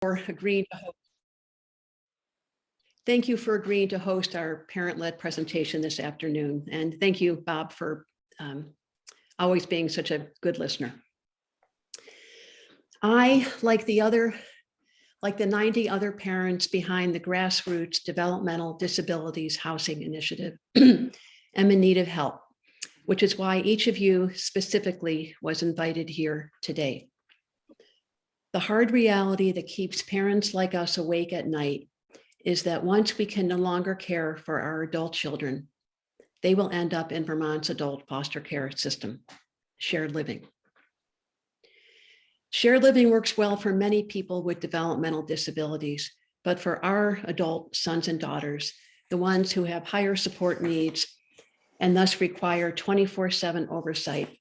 for agreeing to host. Thank you for agreeing to host our parent-led presentation this afternoon. And thank you, Bob, for always being such a good listener. I, like the 90 other parents behind the grassroots Developmental Disabilities Housing Initiative, am in need of help, which is why each of you specifically was invited here today. The hard reality that keeps parents like us awake at night is that once we can no longer care for our adult children, they will end up in Vermont's adult foster care system, shared living. Shared living works well for many people with developmental disabilities, but for our adult sons and daughters, the ones who have higher support needs and thus require 24/7 oversight,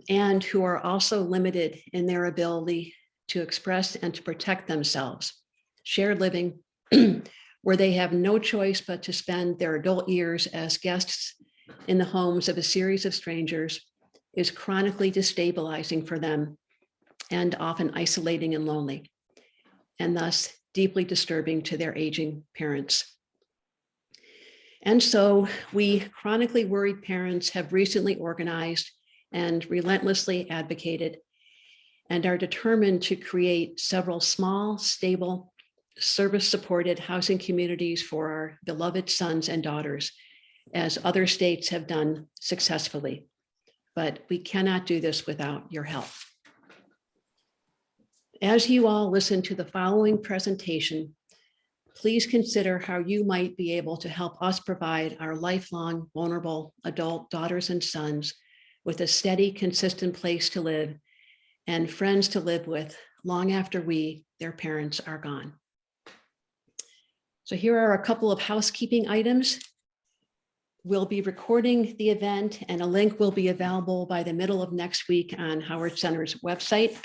and who are also limited in their ability to express and to protect themselves, shared living, where they have no choice but to spend their adult years as guests in the homes of a series of strangers, is chronically destabilizing for them and often isolating and lonely, and thus deeply disturbing to their aging parents. And so we chronically worried parents have recently organized and relentlessly advocated and are determined to create several small, stable, service-supported housing communities for our beloved sons and daughters, as other states have done successfully. But we cannot do this without your help. As you all listen to the following presentation, please consider how you might be able to help us provide our lifelong vulnerable adult daughters and sons with a steady, consistent place to live and friends to live with long after we, their parents, are gone. So here are a couple of housekeeping items. We'll be recording the event and a link will be available by the middle of next week on Howard Center's website.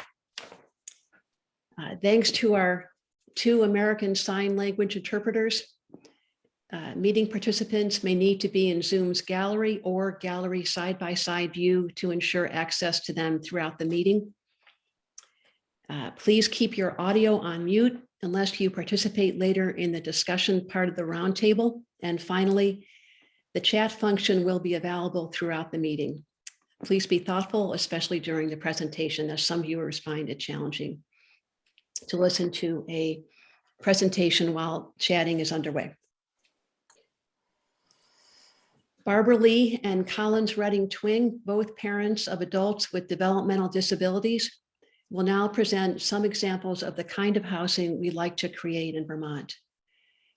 Thanks to our 2 American Sign Language interpreters, meeting participants may need to be in Zoom's gallery or gallery side-by-side view to ensure access to them throughout the meeting. Please keep your audio on mute unless you participate later in the discussion part of the roundtable. And finally, the chat function will be available throughout the meeting. Please be thoughtful, especially during the presentation, as some viewers find it challenging to listen to a presentation while chatting is underway. Barbara Lee and Collins Redding Twing, both parents of adults with developmental disabilities, will now present some examples of the kind of housing we'd like to create in Vermont.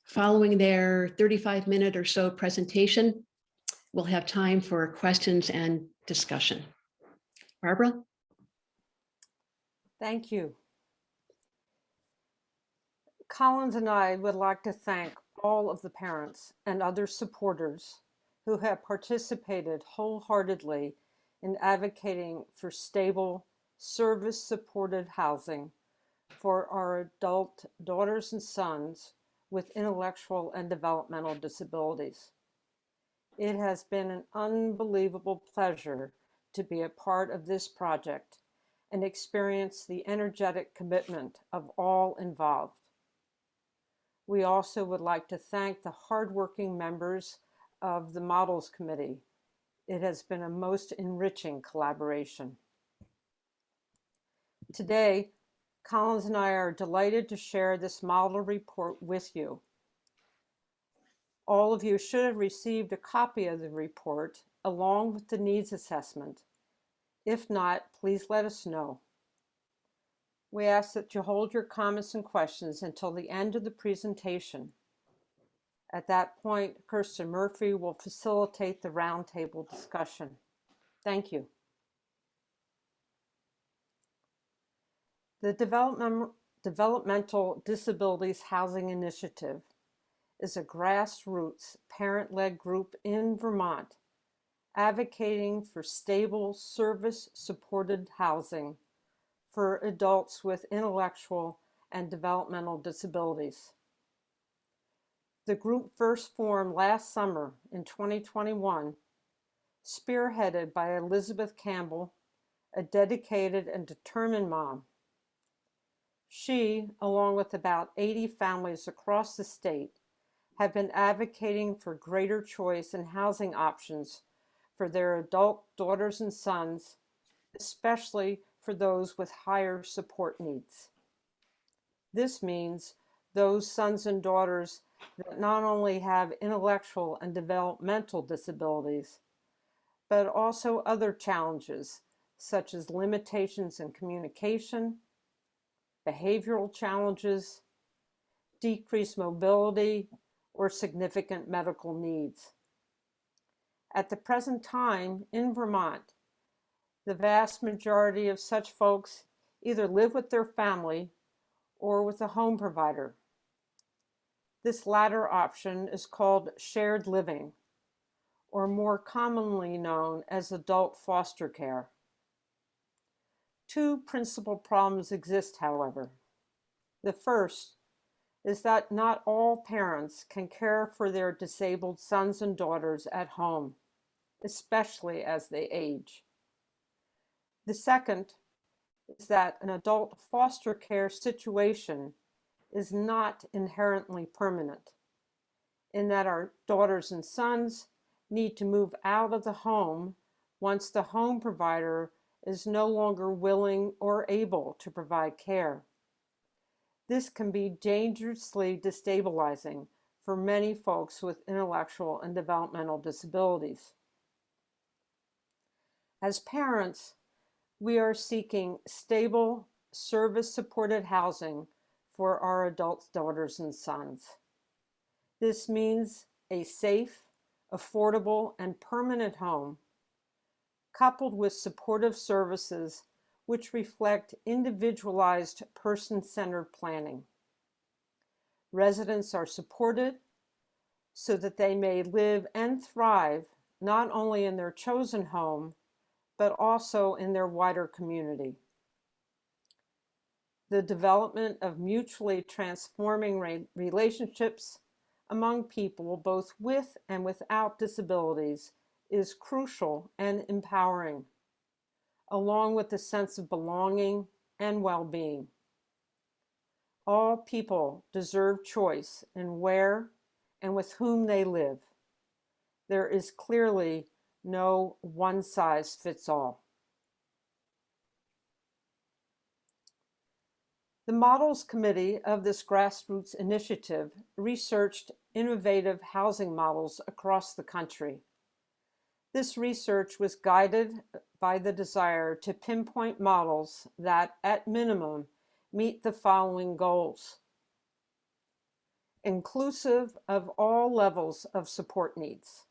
Following their 35-minute or so presentation, we'll have time for questions and discussion. Barbara? Thank you. Collins and I would like to thank all of the parents and other supporters who have participated wholeheartedly in advocating for stable, service-supported housing for our adult daughters and sons with intellectual and developmental disabilities. It has been an unbelievable pleasure to be a part of this project and experience the energetic commitment of all involved. We also would like to thank the hardworking members of the Models Committee. It has been a most enriching collaboration. Today, Collins and I are delighted to share this model report with you. All of you should have received a copy of the report along with the needs assessment. If not, please let us know. We ask that you hold your comments and questions until the end of the presentation. At that point, Kirsten Murphy will facilitate the roundtable discussion. Thank you. The Developmental Disabilities Housing Initiative is a grassroots parent-led group in Vermont advocating for stable, service-supported housing for adults with intellectual and developmental disabilities. The group first formed last summer in 2021, spearheaded by Elizabeth Campbell, a dedicated and determined mom. She, along with about 80 families across the state, have been advocating for greater choice in housing options for their adult daughters and sons, especially for those with higher support needs. This means those sons and daughters that not only have intellectual and developmental disabilities, but also other challenges such as limitations in communication, behavioral challenges, decreased mobility, or significant medical needs. At the present time in Vermont, the vast majority of such folks either live with their family or with a home provider. This latter option is called shared living, or more commonly known as adult foster care. Two principal problems exist, however. The first is that not all parents can care for their disabled sons and daughters at home, especially as they age. The second is that an adult foster care situation is not inherently permanent, in that our daughters and sons need to move out of the home once the home provider is no longer willing or able to provide care. This can be dangerously destabilizing for many folks with intellectual and developmental disabilities. As parents, we are seeking stable, service-supported housing for our adult daughters and sons. This means a safe, affordable, and permanent home, coupled with supportive services which reflect individualized person-centered planning. Residents are supported so that they may live and thrive not only in their chosen home, but also in their wider community. The development of mutually transforming relationships among people both with and without disabilities is crucial and empowering, along with the sense of belonging and well-being. All people deserve choice in where and with whom they live. There is clearly no one-size-fits-all. The Models Committee of this grassroots initiative researched innovative housing models across the country. This research was guided by the desire to pinpoint models that, at minimum, meet the following goals: inclusive of all levels of support needs,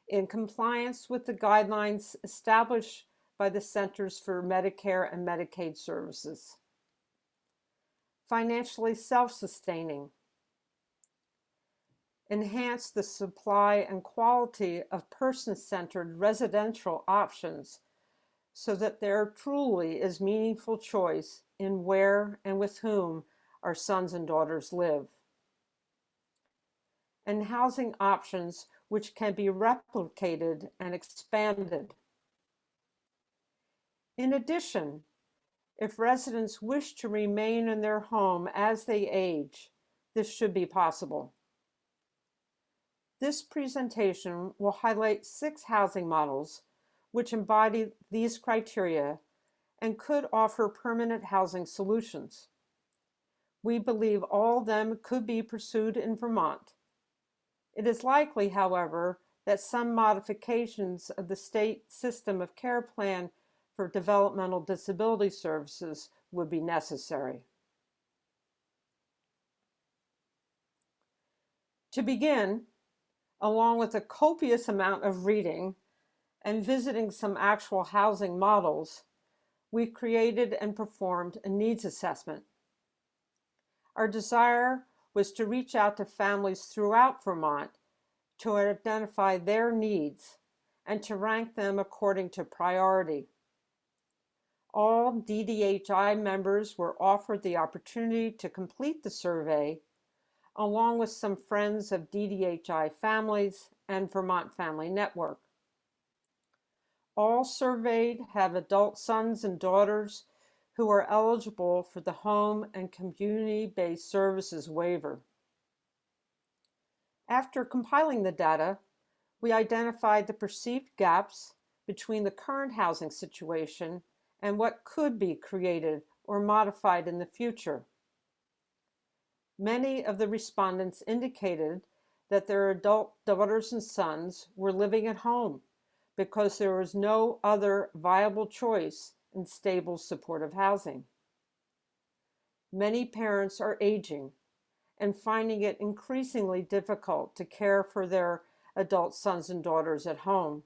in compliance with the guidelines established by the Centers for Medicare and Medicaid Services, financially self-sustaining, enhance the supply and quality of person-centered residential options so that there truly is meaningful choice in where and with whom our sons and daughters live, and housing options which can be replicated and expanded. In addition, if residents wish to remain in their home as they age, this should be possible. This presentation will highlight 6 housing models which embody these criteria and could offer permanent housing solutions. We believe all of them could be pursued in Vermont. It is likely, however, that some modifications of the state system of care plan for developmental disability services would be necessary. To begin, along with a copious amount of reading and visiting some actual housing models, we created and performed a needs assessment. Our desire was to reach out to families throughout Vermont to identify their needs and to rank them according to priority. All DDHI members were offered the opportunity to complete the survey, along with some friends of DDHI families and Vermont Family Network. All surveyed have adult sons and daughters who are eligible for the home and community-based services waiver. After compiling the data, we identified the perceived gaps between the current housing situation and what could be created or modified in the future. Many of the respondents indicated that their adult daughters and sons were living at home because there was no other viable choice in stable supportive housing. Many parents are aging and finding it increasingly difficult to care for their adult sons and daughters at home.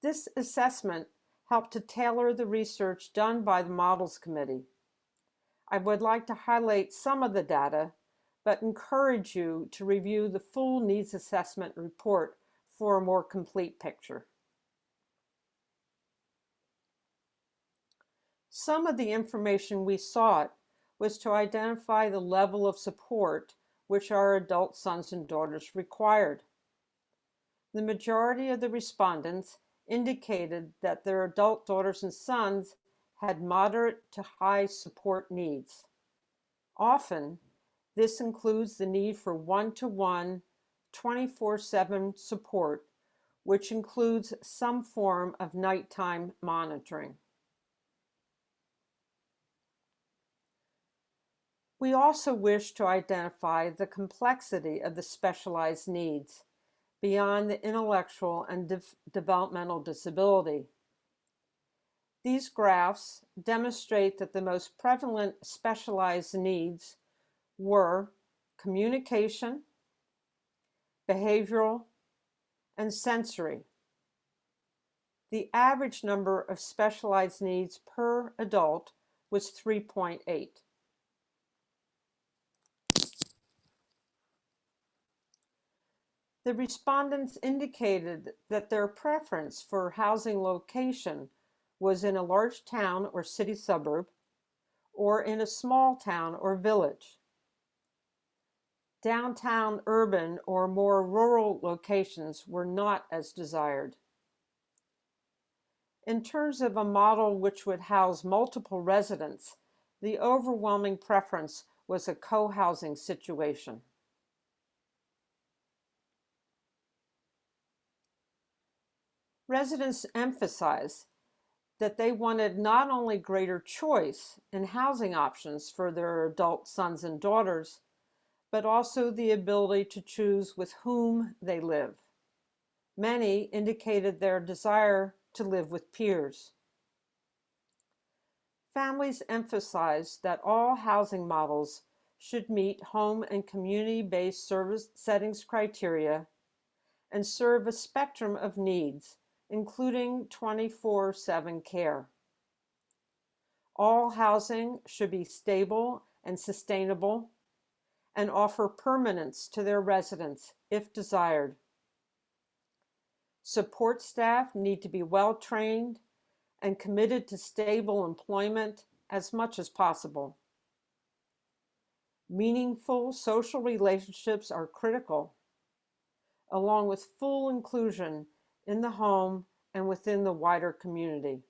This assessment helped to tailor the research done by the Models Committee. I would like to highlight some of the data, but encourage you to review the full needs assessment report for a more complete picture. Some of the information we sought was to identify the level of support which our adult sons and daughters required. The majority of the respondents indicated that their adult daughters and sons had moderate to high support needs. Often, this includes the need for one-to-one, 24/7 support, which includes some form of nighttime monitoring. We also wish to identify the complexity of the specialized needs beyond the intellectual and developmental disability. These graphs demonstrate that the most prevalent specialized needs were communication, behavioral, and sensory. The average number of specialized needs per adult was 3.8. The respondents indicated that their preference for housing location was in a large town or city suburb, or in a small town or village. Downtown, urban, or more rural locations were not as desired. In terms of a model which would house multiple residents, the overwhelming preference was a co-housing situation. Residents emphasized that they wanted not only greater choice in housing options for their adult sons and daughters, but also the ability to choose with whom they live. Many indicated their desire to live with peers. Families emphasized that all housing models should meet home and community-based service settings criteria and serve a spectrum of needs, including 24/7 care. All housing should be stable and sustainable and offer permanence to their residents if desired. Support staff need to be well-trained and committed to stable employment as much as possible. Meaningful social relationships are critical, along with full inclusion in the home and within the wider community.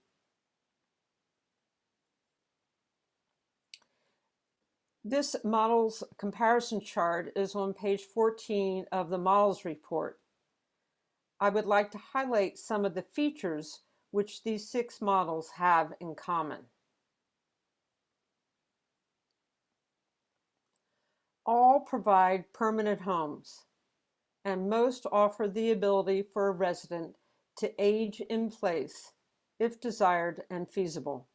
This models comparison chart is on page 14 of the models report. I would like to highlight some of the features which these 6 models have in common. All provide permanent homes, and most offer the ability for a resident to age in place if desired and feasible.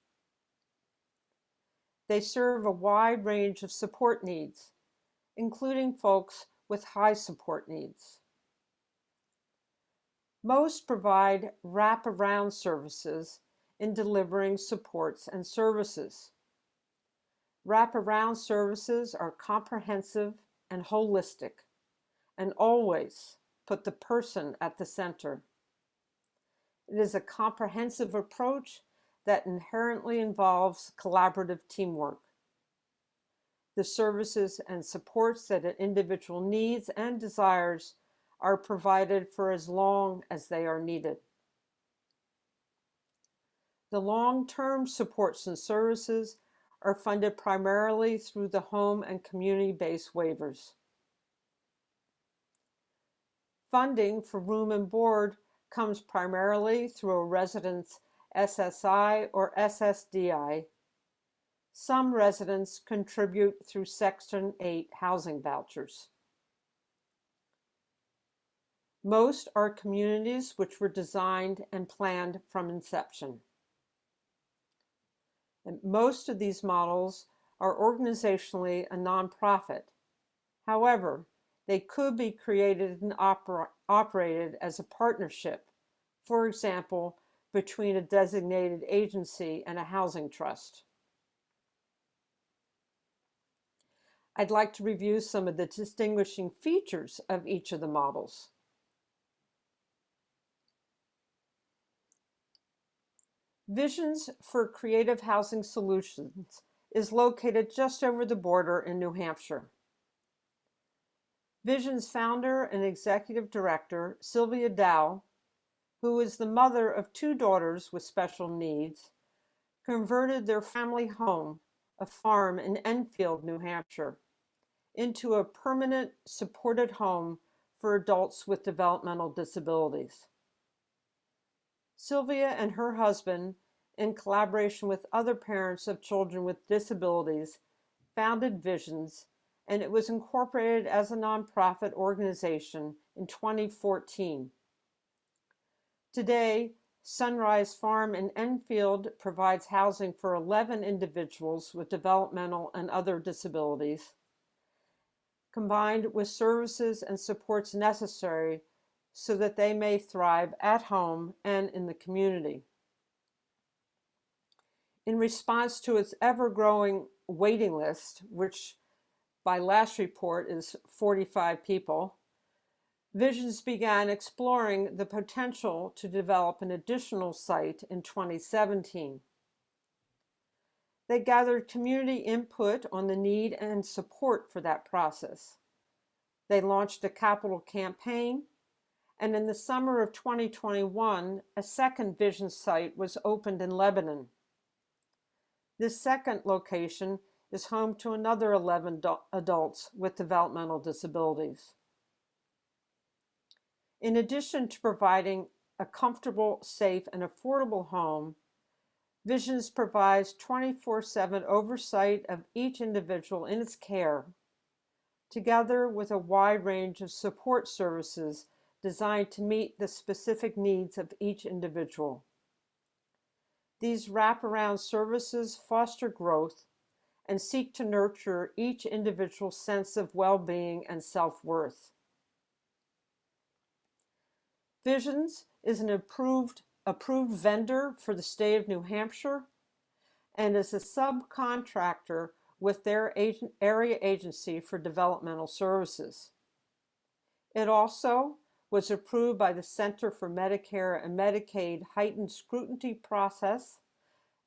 They serve a wide range of support needs, including folks with high support needs. Most provide wraparound services in delivering supports and services. Wraparound services are comprehensive and holistic, and always put the person at the center. It is a comprehensive approach that inherently involves collaborative teamwork. The services and supports that an individual needs and desires are provided for as long as they are needed. The long-term supports and services are funded primarily through the home and community-based waivers. Funding for room and board comes primarily through a resident's SSI or SSDI. Some residents contribute through Section 8 housing vouchers. Most are communities which were designed and planned from inception. And most of these models are organizationally a nonprofit. However, they could be created and operated as a partnership, for example, between a designated agency and a housing trust. I'd like to review some of the distinguishing features of each of the models. Visions for Creative Housing Solutions is located just over the border in New Hampshire. Vision's founder and executive director, Sylvia Dow, who is the mother of 2 daughters with special needs, converted their family home, a farm in Enfield, New Hampshire, into a permanent supported home for adults with developmental disabilities. Sylvia and her husband, in collaboration with other parents of children with disabilities, founded Visions, and it was incorporated as a nonprofit organization in 2014. Today, Sunrise Farm in Enfield provides housing for 11 individuals with developmental and other disabilities, combined with services and supports necessary so that they may thrive at home and in the community. In response to its ever-growing waiting list, which by last report is 45 people, Visions began exploring the potential to develop an additional site in 2017. They gathered community input on the need and support for that process. They launched a capital campaign, and in the summer of 2021, a second Vision site was opened in Lebanon. This second location is home to another 11 adults with developmental disabilities. In addition to providing a comfortable, safe, and affordable home, Visions provides 24/7 oversight of each individual in its care, together with a wide range of support services designed to meet the specific needs of each individual. These wraparound services foster growth and seek to nurture each individual's sense of well-being and self-worth. Visions is an approved vendor for the state of New Hampshire and is a subcontractor with their area agency for developmental services. It also was approved by the Center for Medicare and Medicaid heightened scrutiny process,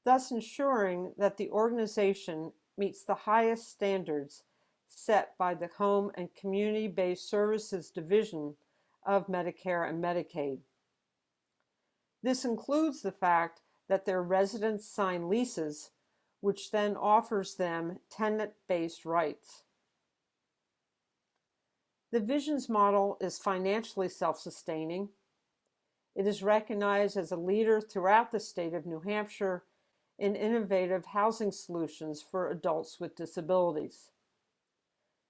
thus ensuring that the organization meets the highest standards set by the Home and Community-Based Services Division of Medicare and Medicaid. This includes the fact that their residents sign leases, which then offers them tenant-based rights. The Visions model is financially self-sustaining. It is recognized as a leader throughout the state of New Hampshire in innovative housing solutions for adults with disabilities.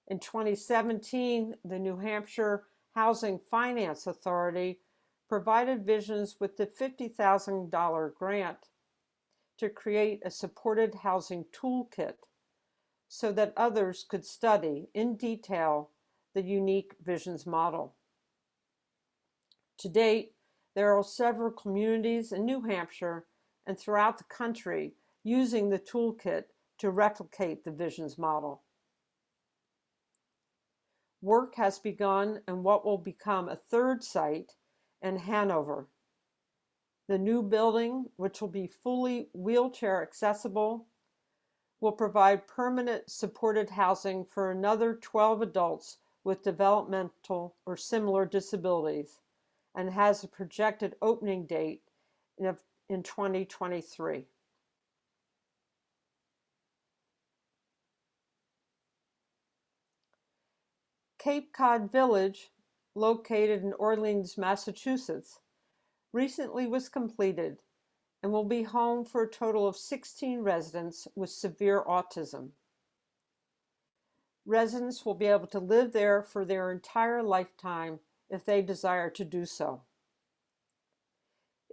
In 2017, the New Hampshire Housing Finance Authority provided Visions with the $50,000 grant to create a supported housing toolkit so that others could study in detail the unique Visions model. To date, there are several communities in New Hampshire and throughout the country using the toolkit to replicate the Visions model. Work has begun in what will become a third site in Hanover. The new building, which will be fully wheelchair accessible, will provide permanent supported housing for another 12 adults with developmental or similar disabilities and has a projected opening date in 2023. Cape Cod Village, located in Orleans, Massachusetts, recently was completed and will be home for a total of 16 residents with severe autism. Residents will be able to live there for their entire lifetime if they desire to do so.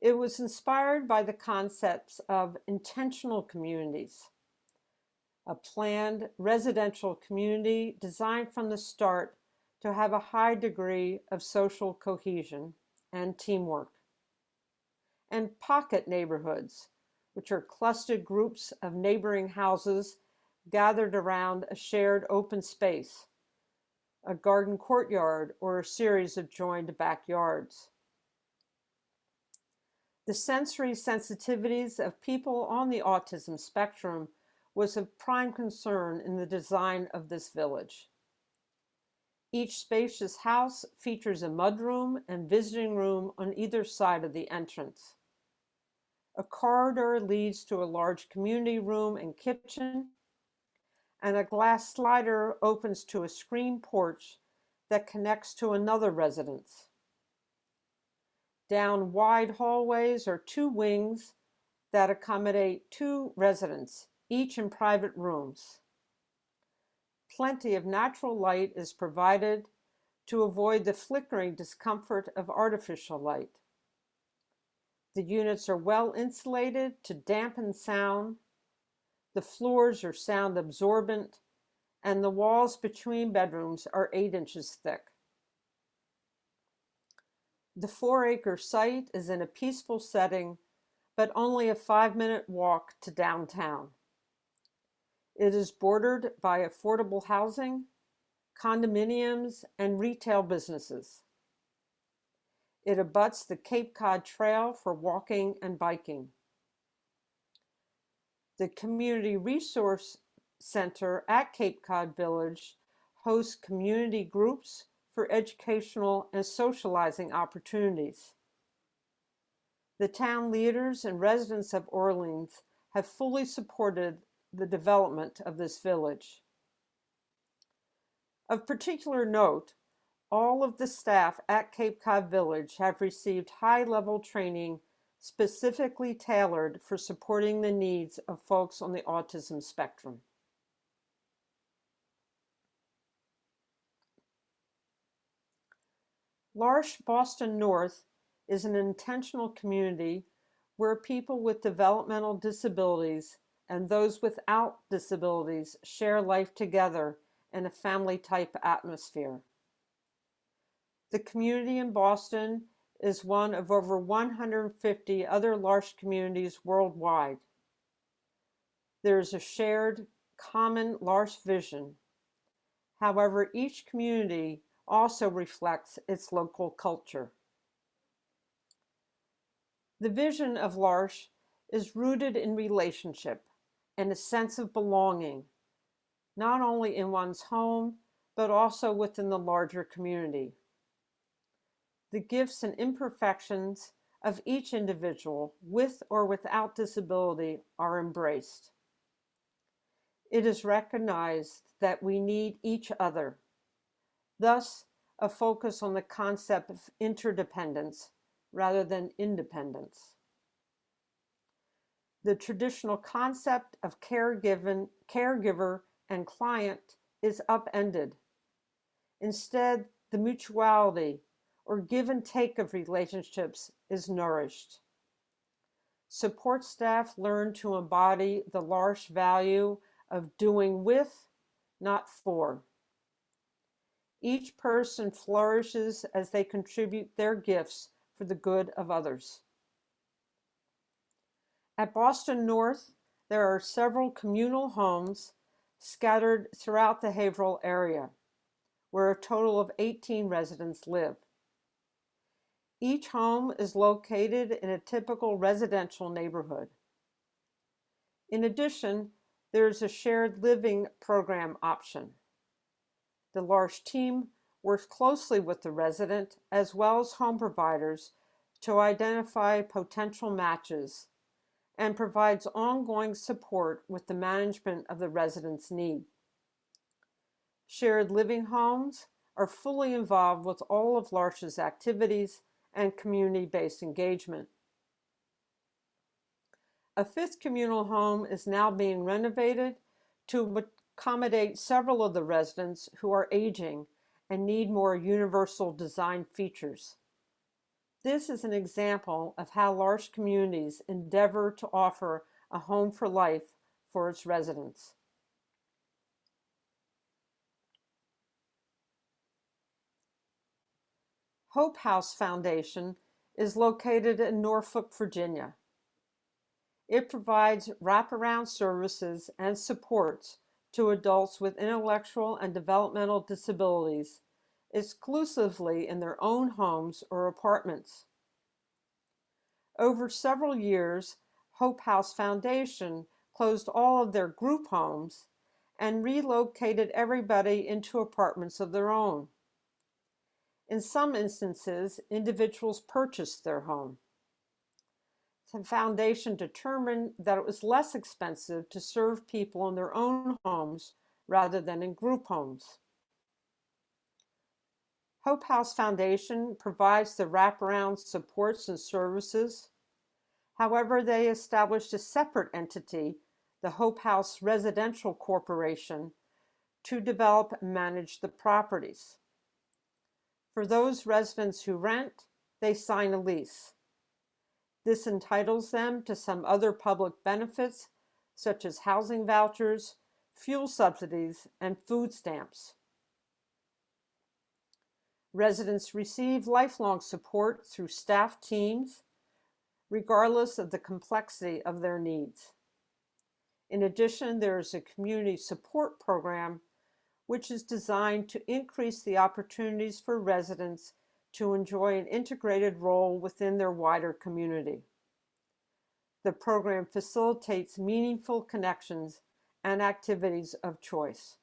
It was inspired by the concepts of intentional communities, a planned residential community designed from the start to have a high degree of social cohesion and teamwork, and pocket neighborhoods, which are clustered groups of neighboring houses gathered around a shared open space, a garden courtyard, or a series of joined backyards. The sensory sensitivities of people on the autism spectrum was of prime concern in the design of this village. Each spacious house features a mudroom and visiting room on either side of the entrance. A corridor leads to a large community room and kitchen, and a glass slider opens to a screen porch that connects to another residence. Down wide hallways are two wings that accommodate two residents, each in private rooms. Plenty of natural light is provided to avoid the flickering discomfort of artificial light. The units are well insulated to dampen sound. The floors are sound absorbent, and the walls between bedrooms are 8 inches thick. The 4-acre site is in a peaceful setting, but only a 5-minute walk to downtown. It is bordered by affordable housing, condominiums, and retail businesses. It abuts the Cape Cod Trail for walking and biking. The Community Resource Center at Cape Cod Village hosts community groups for educational and socializing opportunities. The town leaders and residents of Orleans have fully supported the development of this village. Of particular note, all of the staff at Cape Cod Village have received high-level training specifically tailored for supporting the needs of folks on the autism spectrum. L'Arche Boston North is an intentional community where people with developmental disabilities and those without disabilities share life together in a family-type atmosphere. The community in Boston is one of over 150 other L'Arche communities worldwide. There is a shared, common L'Arche vision. However, each community also reflects its local culture. The vision of L'Arche is rooted in relationship and a sense of belonging, not only in one's home, but also within the larger community. The gifts and imperfections of each individual, with or without disability, are embraced. It is recognized that we need each other. Thus, a focus on the concept of interdependence rather than independence. The traditional concept of caregiver and client is upended. Instead, the mutuality or give and take of relationships is nourished. Support staff learn to embody the L'Arche value of doing with, not for. Each person flourishes as they contribute their gifts for the good of others. At Boston North, there are several communal homes scattered throughout the Haverhill area, where a total of 18 residents live. Each home is located in a typical residential neighborhood. In addition, there is a shared living program option. The L'Arche team works closely with the resident as well as home providers to identify potential matches and provides ongoing support with the management of the resident's need. Shared living homes are fully involved with all of L'Arche's activities and community-based engagement. A fifth communal home is now being renovated to accommodate several of the residents who are aging and need more universal design features. This is an example of how L'Arche communities endeavor to offer a home for life for its residents. Hope House Foundation is located in Norfolk, Virginia. It provides wraparound services and supports to adults with intellectual and developmental disabilities exclusively in their own homes or apartments. Over several years, Hope House Foundation closed all of their group homes and relocated everybody into apartments of their own. In some instances, individuals purchased their home. The foundation determined that it was less expensive to serve people in their own homes rather than in group homes. Hope House Foundation provides the wraparound supports and services. However, they established a separate entity, the Hope House Residential Corporation, to develop and manage the properties. For those residents who rent, they sign a lease. This entitles them to some other public benefits, such as housing vouchers, fuel subsidies, and food stamps. Residents receive lifelong support through staff teams, regardless of the complexity of their needs. In addition, there is a community support program which is designed to increase the opportunities for residents to enjoy an integrated role within their wider community. The program facilitates meaningful connections and activities of choice.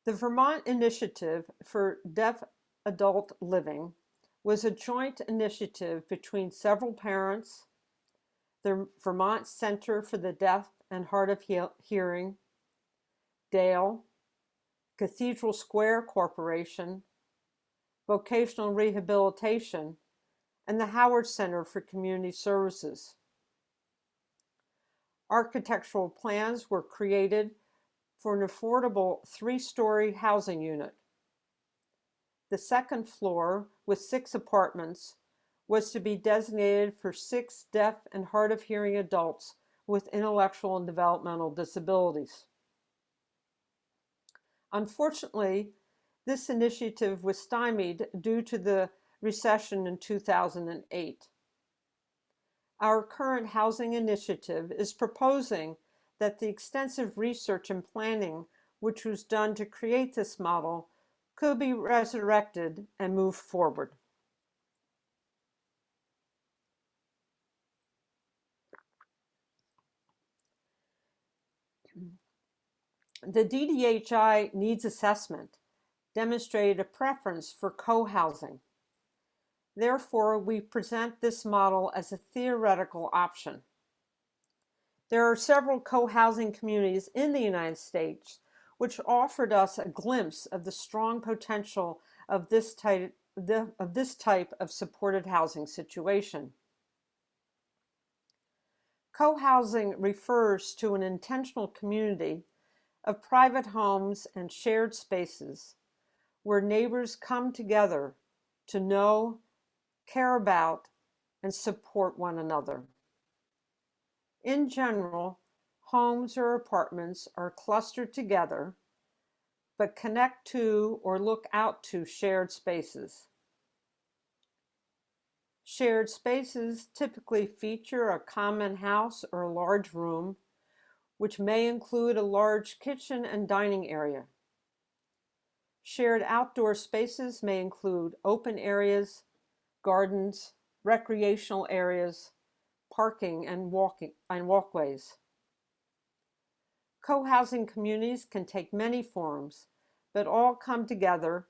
The Vermont Initiative for Deaf Adult Living was a joint initiative between several parents, the Vermont Center for the Deaf and Hard of Hearing, Dale, Cathedral Square Corporation, Vocational Rehabilitation, and the Howard Center for Community Services. Architectural plans were created for an affordable 3-story housing unit. The second floor, with 6 apartments, was to be designated for 6 deaf and hard of hearing adults with intellectual and developmental disabilities. Unfortunately, this initiative was stymied due to the recession in 2008. Our current housing initiative is proposing that the extensive research and planning which was done to create this model could be resurrected and moved forward. The DDHI needs assessment demonstrated a preference for co-housing. Therefore, we present this model as a theoretical option. There are several co-housing communities in the United States which offered us a glimpse of the strong potential of this type of supported housing situation. Co-housing refers to an intentional community of private homes and shared spaces where neighbors come together to know, care about, and support one another. In general, homes or apartments are clustered together, but connect to or look out to shared spaces. Shared spaces typically feature a common house or a large room, which may include a large kitchen and dining area. Shared outdoor spaces may include open areas, gardens, recreational areas, parking, and walkways. Co-housing communities can take many forms, but all come together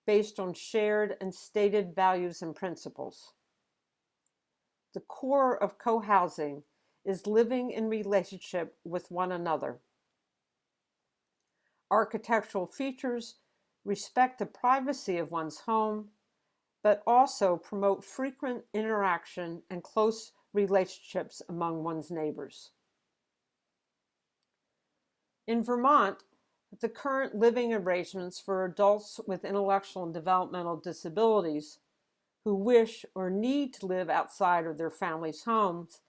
based on shared and stated values and principles. The core of co-housing is living in relationship with one another. Architectural features respect the privacy of one's home, but also promote frequent interaction and close relationships among one's neighbors. In Vermont, the current living arrangements for adults with intellectual and developmental disabilities who wish or need to live outside of their family's homes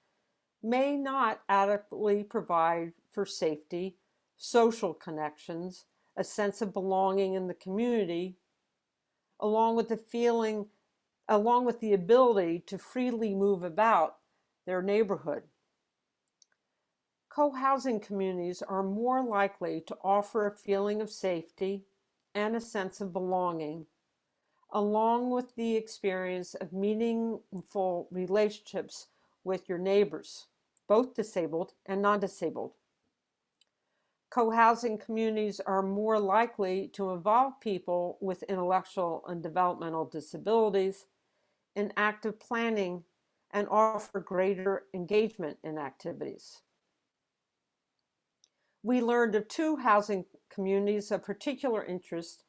may not adequately provide for safety, social connections, a sense of belonging in the community, along with the ability to freely move about their neighborhood. Co-housing communities are more likely to offer a feeling of safety and a sense of belonging, along with the experience of meaningful relationships with your neighbors, both disabled and non-disabled. Co-housing communities are more likely to involve people with intellectual and developmental disabilities in active planning and offer greater engagement in activities. We learned of 2 housing communities of particular interest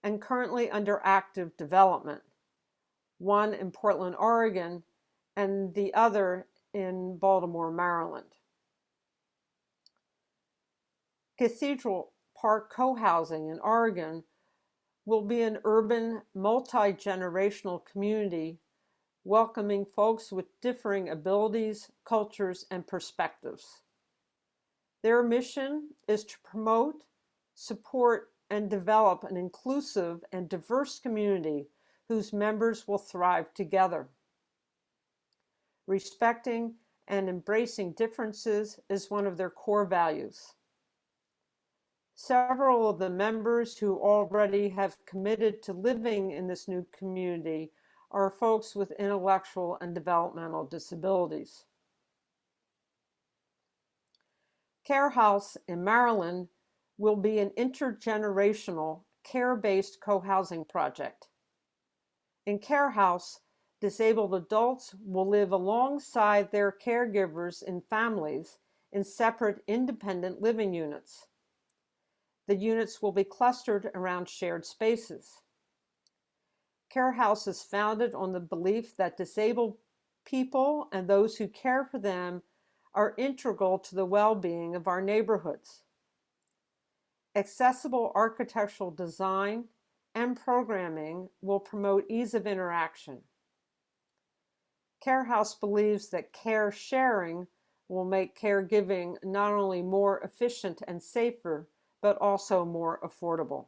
and currently under active development, one in Portland, Oregon, and the other in Baltimore, Maryland. Cathedral Park Co-housing in Oregon will be an urban, multi-generational community welcoming folks with differing abilities, cultures, and perspectives. Their mission is to promote, support, and develop an inclusive and diverse community whose members will thrive together. Respecting and embracing differences is one of their core values. Several of the members who already have committed to living in this new community are folks with intellectual and developmental disabilities. Care House in Maryland will be an intergenerational, care-based co-housing project. In Care House, disabled adults will live alongside their caregivers in families in separate independent living units. The units will be clustered around shared spaces. Care House is founded on the belief that disabled people and those who care for them are integral to the well-being of our neighborhoods. Accessible architectural design and programming will promote ease of interaction. Care House believes that care sharing will make caregiving not only more efficient and safer, but also more affordable.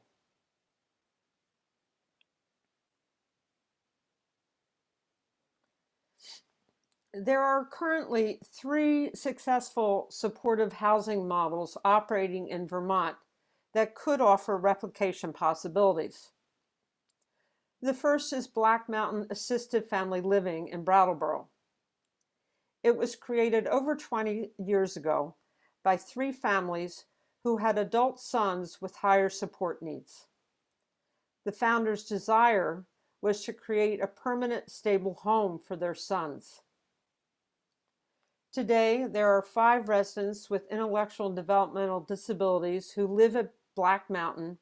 There are currently 3 successful supportive housing models operating in Vermont that could offer replication possibilities. The first is Black Mountain Assisted Family Living in Brattleboro. It was created over 20 years ago by 3 families who had adult sons with higher support needs. The founders' desire was to create a permanent, stable home for their sons. Today, there are 5 residents with intellectual and developmental disabilities who live at Black Mountain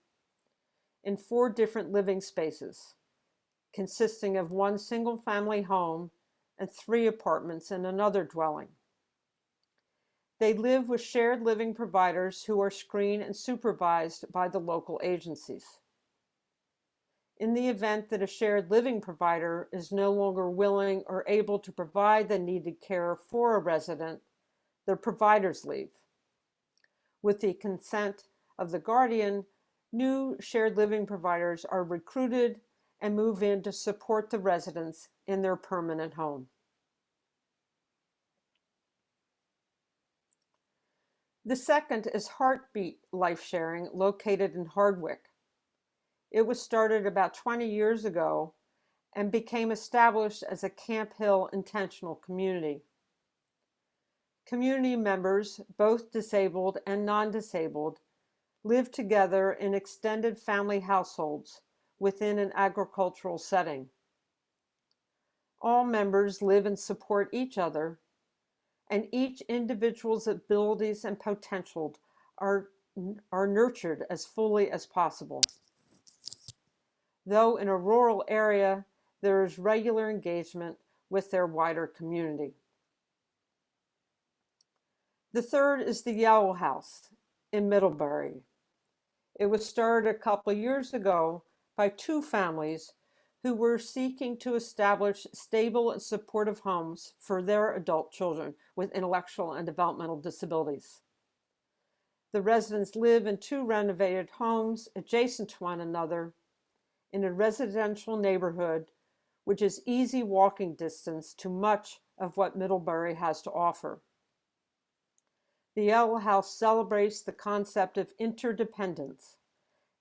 in 4 different living spaces, consisting of 1 single-family home and 3 apartments and another dwelling. They live with shared living providers who are screened and supervised by the local agencies. In the event that a shared living provider is no longer willing or able to provide the needed care for a resident, the providers leave. With the consent of the guardian, new shared living providers are recruited and move in to support the residents in their permanent home. The second is Heartbeat Life Sharing, located in Hardwick. It was started about 20 years ago and became established as a Camp Hill intentional community. Community members, both disabled and non-disabled, live together in extended family households within an agricultural setting. All members live and support each other, and each individual's abilities and potential are nurtured as fully as possible. Though in a rural area, there is regular engagement with their wider community. The third is the Yellow House in Middlebury. It was started a couple years ago by two families who were seeking to establish stable and supportive homes for their adult children with intellectual and developmental disabilities. The residents live in two renovated homes adjacent to one another in a residential neighborhood, which is easy walking distance to much of what Middlebury has to offer. The Yellow House celebrates the concept of interdependence,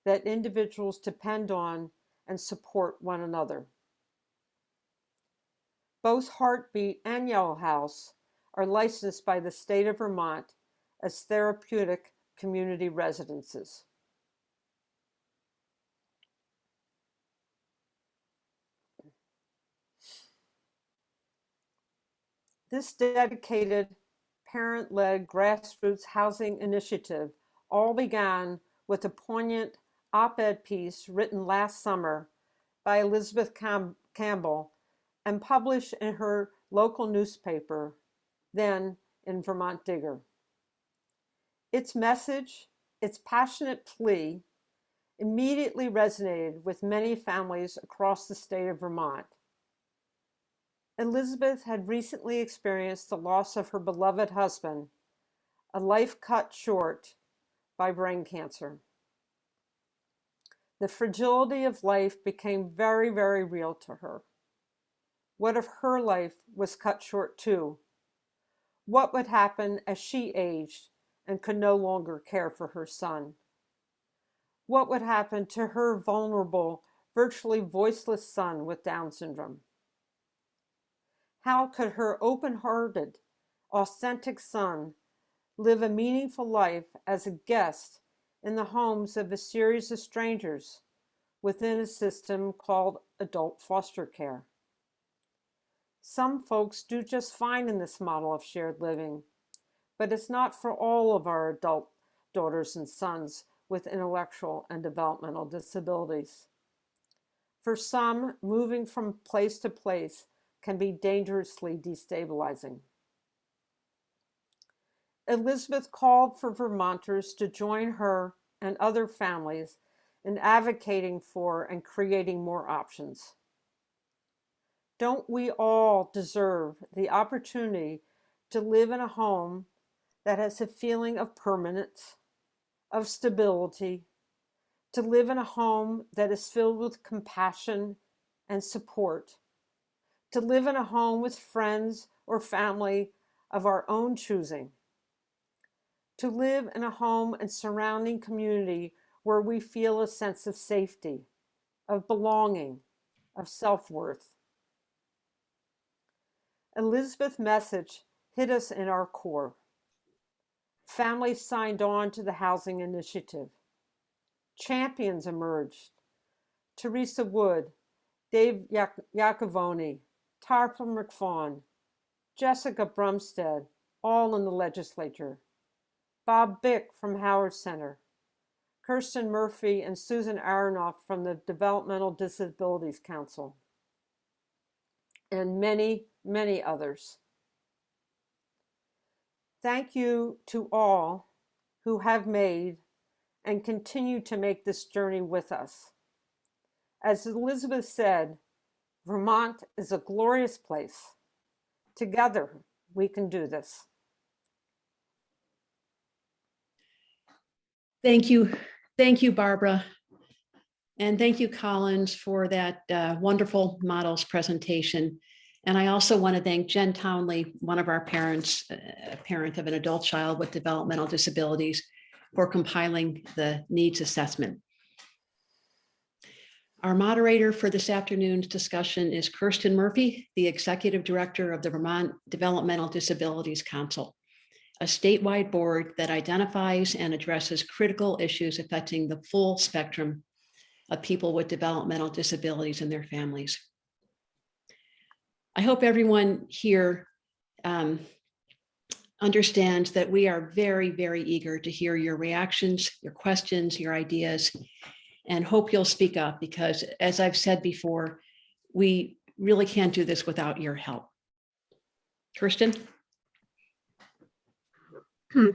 that individuals depend on and support one another. Both Heartbeat and Yellow House are licensed by the state of Vermont as therapeutic community residences. This dedicated, parent-led grassroots housing initiative all began with a poignant op-ed piece written last summer by Elizabeth Campbell and published in her local newspaper, then in Vermont Digger. Its message, its passionate plea, immediately resonated with many families across the state of Vermont. Elizabeth had recently experienced the loss of her beloved husband, a life cut short by brain cancer. The fragility of life became very, very real to her. What if her life was cut short too? What would happen as she aged and could no longer care for her son? What would happen to her vulnerable, virtually voiceless son with Down syndrome? How could her open-hearted, authentic son live a meaningful life as a guest in the homes of a series of strangers within a system called adult foster care? Some folks do just fine in this model of shared living, but it's not for all of our adult daughters and sons with intellectual and developmental disabilities. For some, moving from place to place can be dangerously destabilizing. Elizabeth called for Vermonters to join her and other families in advocating for and creating more options. Don't we all deserve the opportunity to live in a home that has a feeling of permanence, of stability, to live in a home that is filled with compassion and support, to live in a home with friends or family of our own choosing, to live in a home and surrounding community where we feel a sense of safety, of belonging, of self-worth. Elizabeth's message hit us in our core. Families signed on to the housing initiative. Champions emerged. Teresa Wood, Dave Iacovone, Tarpon McFawn, Jessica Brumstead, all in the legislature. Bob Bick from Howard Center. Kirsten Murphy and Susan Aronoff from the Developmental Disabilities Council. And many, many others. Thank you to all who have made and continue to make this journey with us. As Elizabeth said, Vermont is a glorious place. Together, we can do this. Thank you. Thank you, Barbara. And thank you, Collins, for that wonderful models presentation. And I also want to thank Jen Townley, one of our parents, a parent of an adult child with developmental disabilities, for compiling the needs assessment. Our moderator for this afternoon's discussion is Kirsten Murphy, the Executive Director of the Vermont Developmental Disabilities Council. a statewide board that identifies and addresses critical issues affecting the full spectrum of people with developmental disabilities and their families. I hope everyone here understands that we are very, very eager to hear your reactions, your questions, your ideas, and hope you'll speak up because, as I've said before, we really can't do this without your help. Kirsten?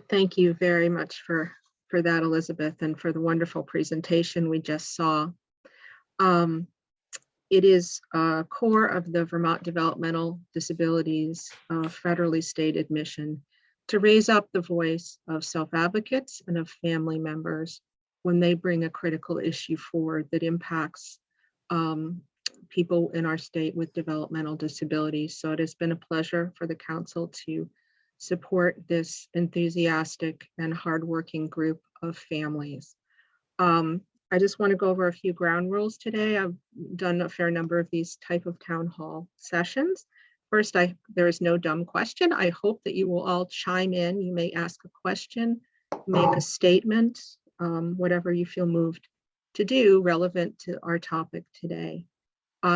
Thank you very much for that, Elizabeth, and for the wonderful presentation we just saw. It is a core of the Vermont Developmental Disabilities federally stated mission to raise up the voice of self-advocates and of family members when they bring a critical issue forward that impacts people in our state with developmental disabilities. So it has been a pleasure for the council to support this enthusiastic and hardworking group of families. I just want to go over a few ground rules today. I've done a fair number of these type of town hall sessions. First, there is no dumb question. I hope that you will all chime in. You may ask a question, make a statement, whatever you feel moved to do relevant to our topic today.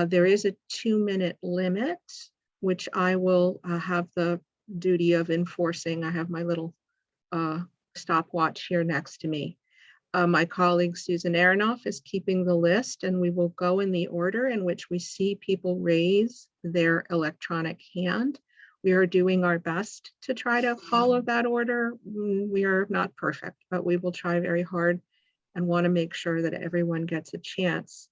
There is a 2-minute limit, which I will have the duty of enforcing. I have my little stopwatch here next to me. My colleague Susan Aronoff is keeping the list, and we will go in the order in which we see people raise their electronic hand. We are doing our best to try to follow that order. We are not perfect, but we will try very hard and want to make sure that everyone gets a chance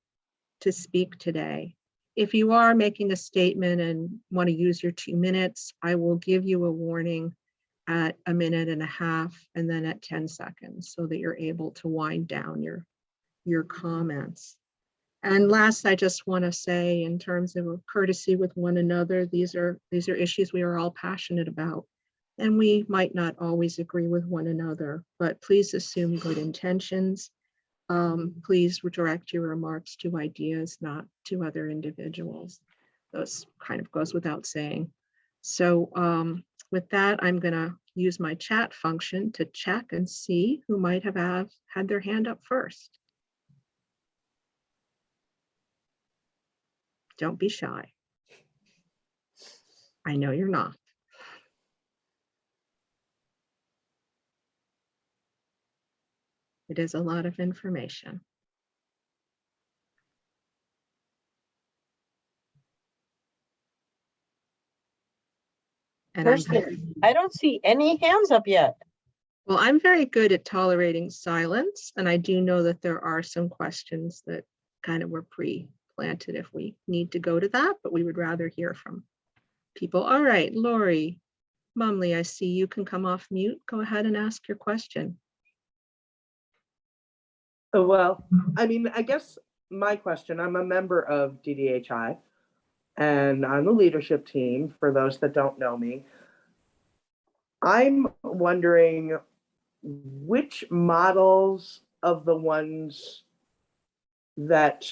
to speak today. If you are making a statement and want to use your 2 minutes, I will give you a warning at 1.5 minutes and then at 10 seconds so that you're able to wind down your comments. And last, I just want to say, in terms of a courtesy with one another, these are issues we are all passionate about, and we might not always agree with one another, but please assume good intentions. Please redirect your remarks to ideas, not to other individuals. Those kind of goes without saying. So with that, I'm going to use my chat function to check and see who might have had their hand up first. Don't be shy. I know you're not. It is a lot of information. And Kirsten, I don't see any hands up yet. Well, I'm very good at tolerating silence, and I do know that there are some questions that kind of were pre-planted if we need to go to that, but we would rather hear from people. All right, Lori Mumley, I see you can come off mute. Go ahead and ask your question. Well, I mean, I guess my question, I'm a member of DDHI and on the leadership team, for those that don't know me. I'm wondering which models of the ones that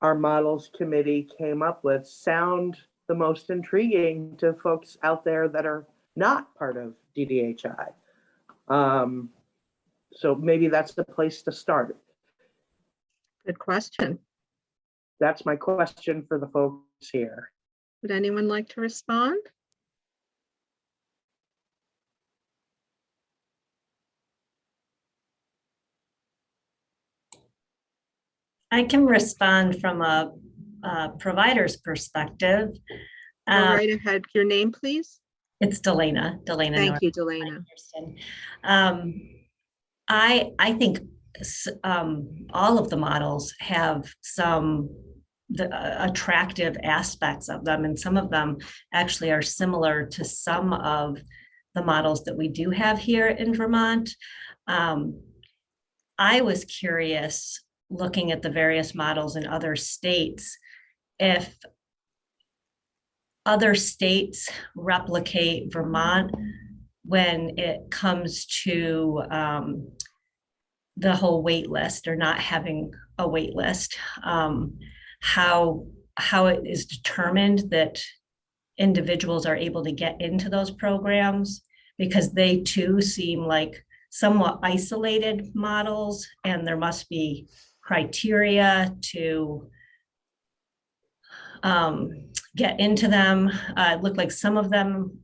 our models committee came up with sound the most intriguing to folks out there that are not part of DDHI. So maybe that's the place to start. Good question. That's my question for the folks here. Would anyone like to respond? I can respond from a provider's perspective. Go right ahead. Your name, please. It's Delana. Thank you, Delana. I think all of the models have some attractive aspects of them, and some of them actually are similar to some of the models that we do have here in Vermont. I was curious, looking at the various models in other states, if other states replicate Vermont when it comes to the whole wait list or not having a wait list, how it is determined that individuals are able to get into those programs, because they too seem like somewhat isolated models, and there must be criteria to get into them. It looked like some of them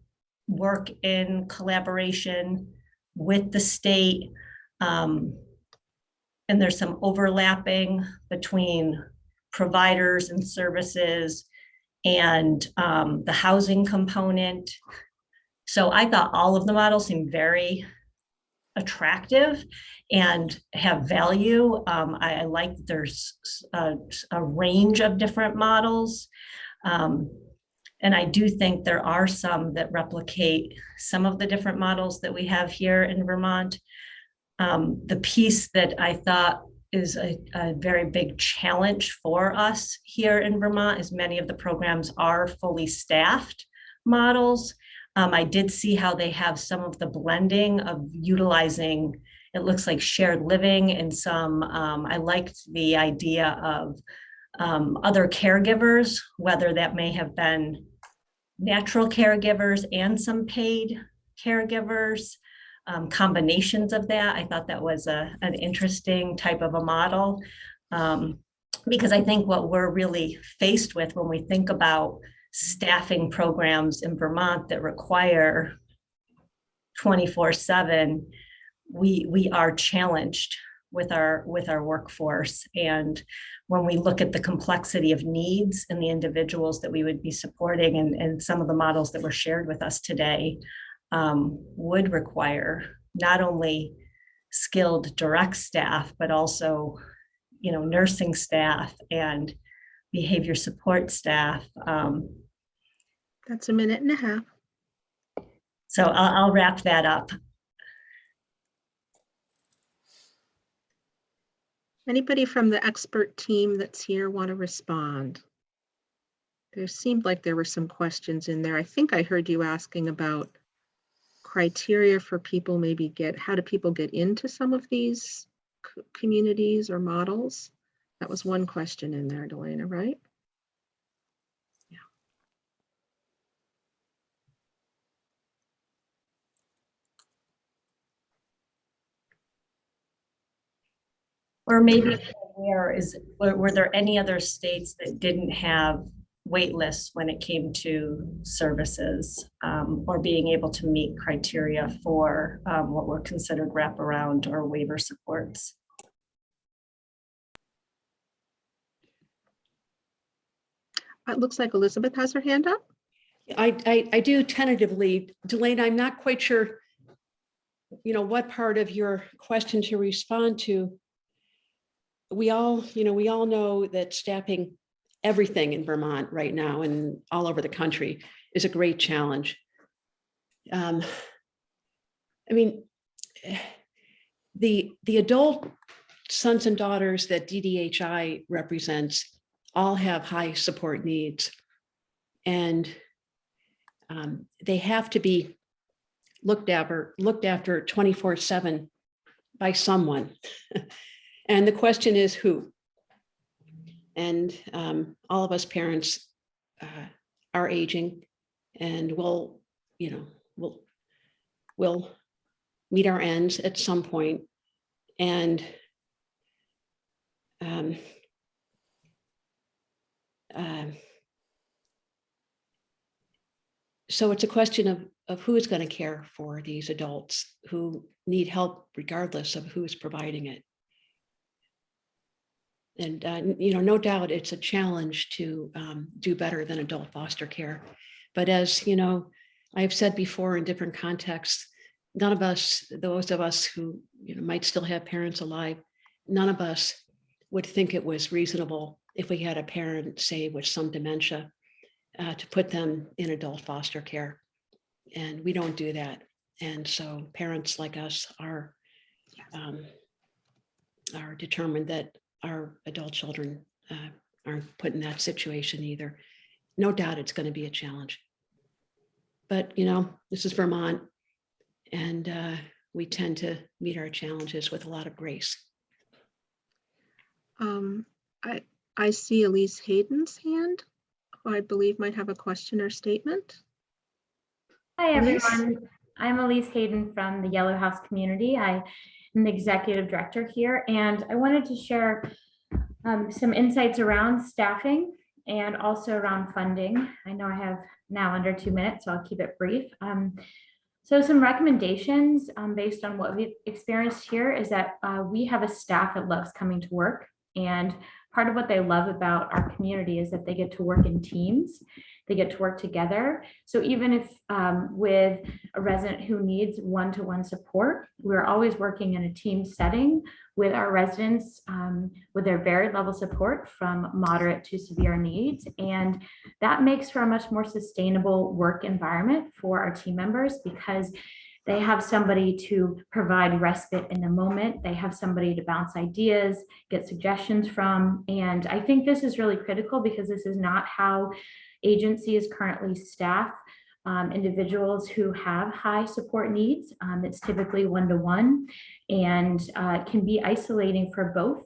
work in collaboration with the state. And there's some overlapping between providers and services and the housing component. So I thought all of the models seemed very attractive and have value. I like that there's a range of different models. And I do think there are some that replicate some of the different models that we have here in Vermont. The piece that I thought is a very big challenge for us here in Vermont is many of the programs are fully staffed models. I did see how they have some of the blending of utilizing, it looks like shared living and some, I liked the idea of other caregivers, whether that may have been natural caregivers and some paid caregivers, combinations of that. I thought that was an interesting type of a model, because I think what we're really faced with when we think about staffing programs in Vermont that require 24/7, we are challenged with our workforce. And when we look at the complexity of needs and the individuals that we would be supporting, and some of the models that were shared with us today would require not only skilled direct staff, but also, nursing staff and behavior support staff. That's a minute and a half. So I'll wrap that up. Anybody from the expert team that's here want to respond? There seemed like there were some questions in there. I think I heard you asking about criteria for people, maybe how do people get into some of these communities or models? That was one question in there, Delana, right? Yeah. Or maybe were there any other states that didn't have wait lists when it came to services, or being able to meet criteria for what were considered wraparound or waiver supports? It looks like Elizabeth has her hand up. I do tentatively, Delane, I'm not quite sure, what part of your question to respond to. We all know that staffing everything in Vermont right now and all over the country is a great challenge. I mean, the adult sons and daughters that DDHI represents all have high support needs, and they have to be looked after 24/7 by someone. And the question is who? And all of us parents are aging, and we'll meet our ends at some point. And so it's a question of who is going to care for these adults who need help regardless of who is providing it. And, no doubt it's a challenge to do better than adult foster care. But as I've said before in different contexts, none of us, those of us who might still have parents alive, none of us would think it was reasonable if we had a parent, say, with some dementia, to put them in adult foster care. And we don't do that. And so parents like us are determined that our adult children aren't put in that situation either. No doubt it's going to be a challenge. But, this is Vermont, and we tend to meet our challenges with a lot of grace. I see Elise Hayden's hand, who I believe might have a question or statement. Hi, Elise? everyone. I'm Elise Hayden from the Yellow House community. I am the executive director here, and I wanted to share some insights around staffing and also around funding. I know I have now under 2 minutes, so I'll keep it brief. So some recommendations based on what we've experienced here is that we have a staff that loves coming to work, and part of what they love about our community is that they get to work in teams. They get to work together. So even if with a resident who needs one-to-one support, we're always working in a team setting with our residents with their varied level support from moderate to severe needs. And that makes for a much more sustainable work environment for our team members because they have somebody to provide respite in the moment. They have somebody to bounce ideas, get suggestions from. And I think this is really critical because this is not how agencies currently staff individuals who have high support needs. It's typically one-to-one and can be isolating for both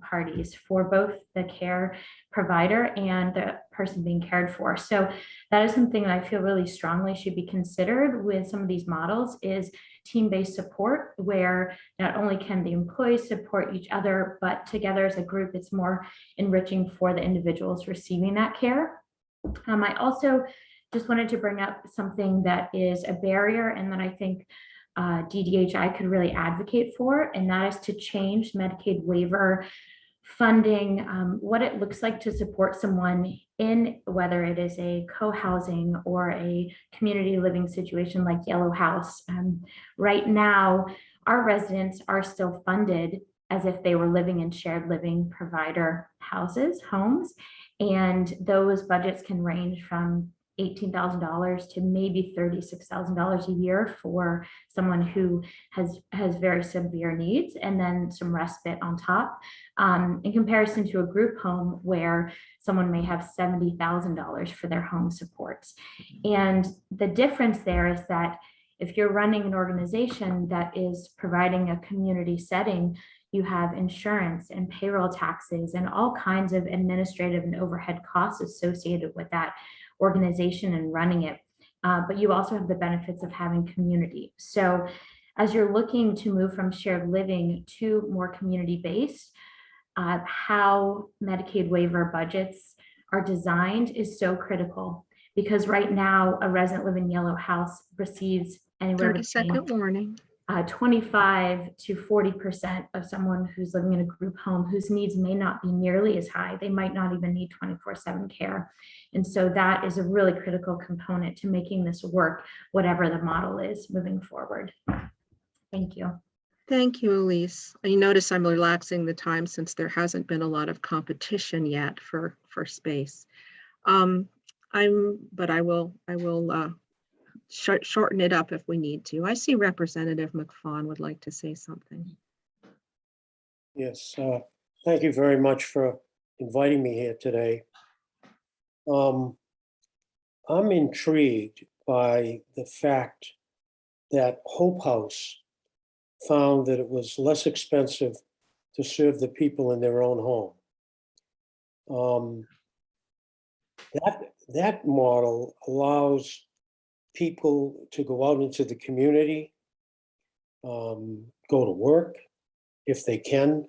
parties, for both the care provider and the person being cared for. So that is something that I feel really strongly should be considered with some of these models is team-based support, where not only can the employees support each other, but together as a group, it's more enriching for the individuals receiving that care. I also just wanted to bring up something that is a barrier and that I think DDHI could really advocate for, and that is to change Medicaid waiver funding, what it looks like to support someone in whether it is a co-housing or a community living situation like Yellow House. Right now, our residents are still funded as if they were living in shared living provider houses, homes, and those budgets can range from $18,000 to maybe $36,000 a year for someone who has very severe needs, and then some respite on top, in comparison to a group home where someone may have $70,000 for their home supports. And the difference there is that if you're running an organization that is providing a community setting, you have insurance and payroll taxes and all kinds of administrative and overhead costs associated with that organization and running it. But you also have the benefits of having community. So as you're looking to move from shared living to more community-based, how Medicaid waiver budgets are designed is so critical, because right now a resident living in Yellow House receives anywhere 30-second warning. 25 to 40% of someone who's living in a group home whose needs may not be nearly as high. They might not even need 24/7 care. And so that is a really critical component to making this work, whatever the model is moving forward. Thank you. Thank you, Elise. You notice I'm relaxing the time since there hasn't been a lot of competition yet for space. But I will shorten it up if we need to. I see Representative McFawn would like to say something. Yes, thank you very much for inviting me here today. I'm intrigued by the fact that Hope House found that it was less expensive to serve the people in their own home. That model allows people to go out into the community, go to work if they can,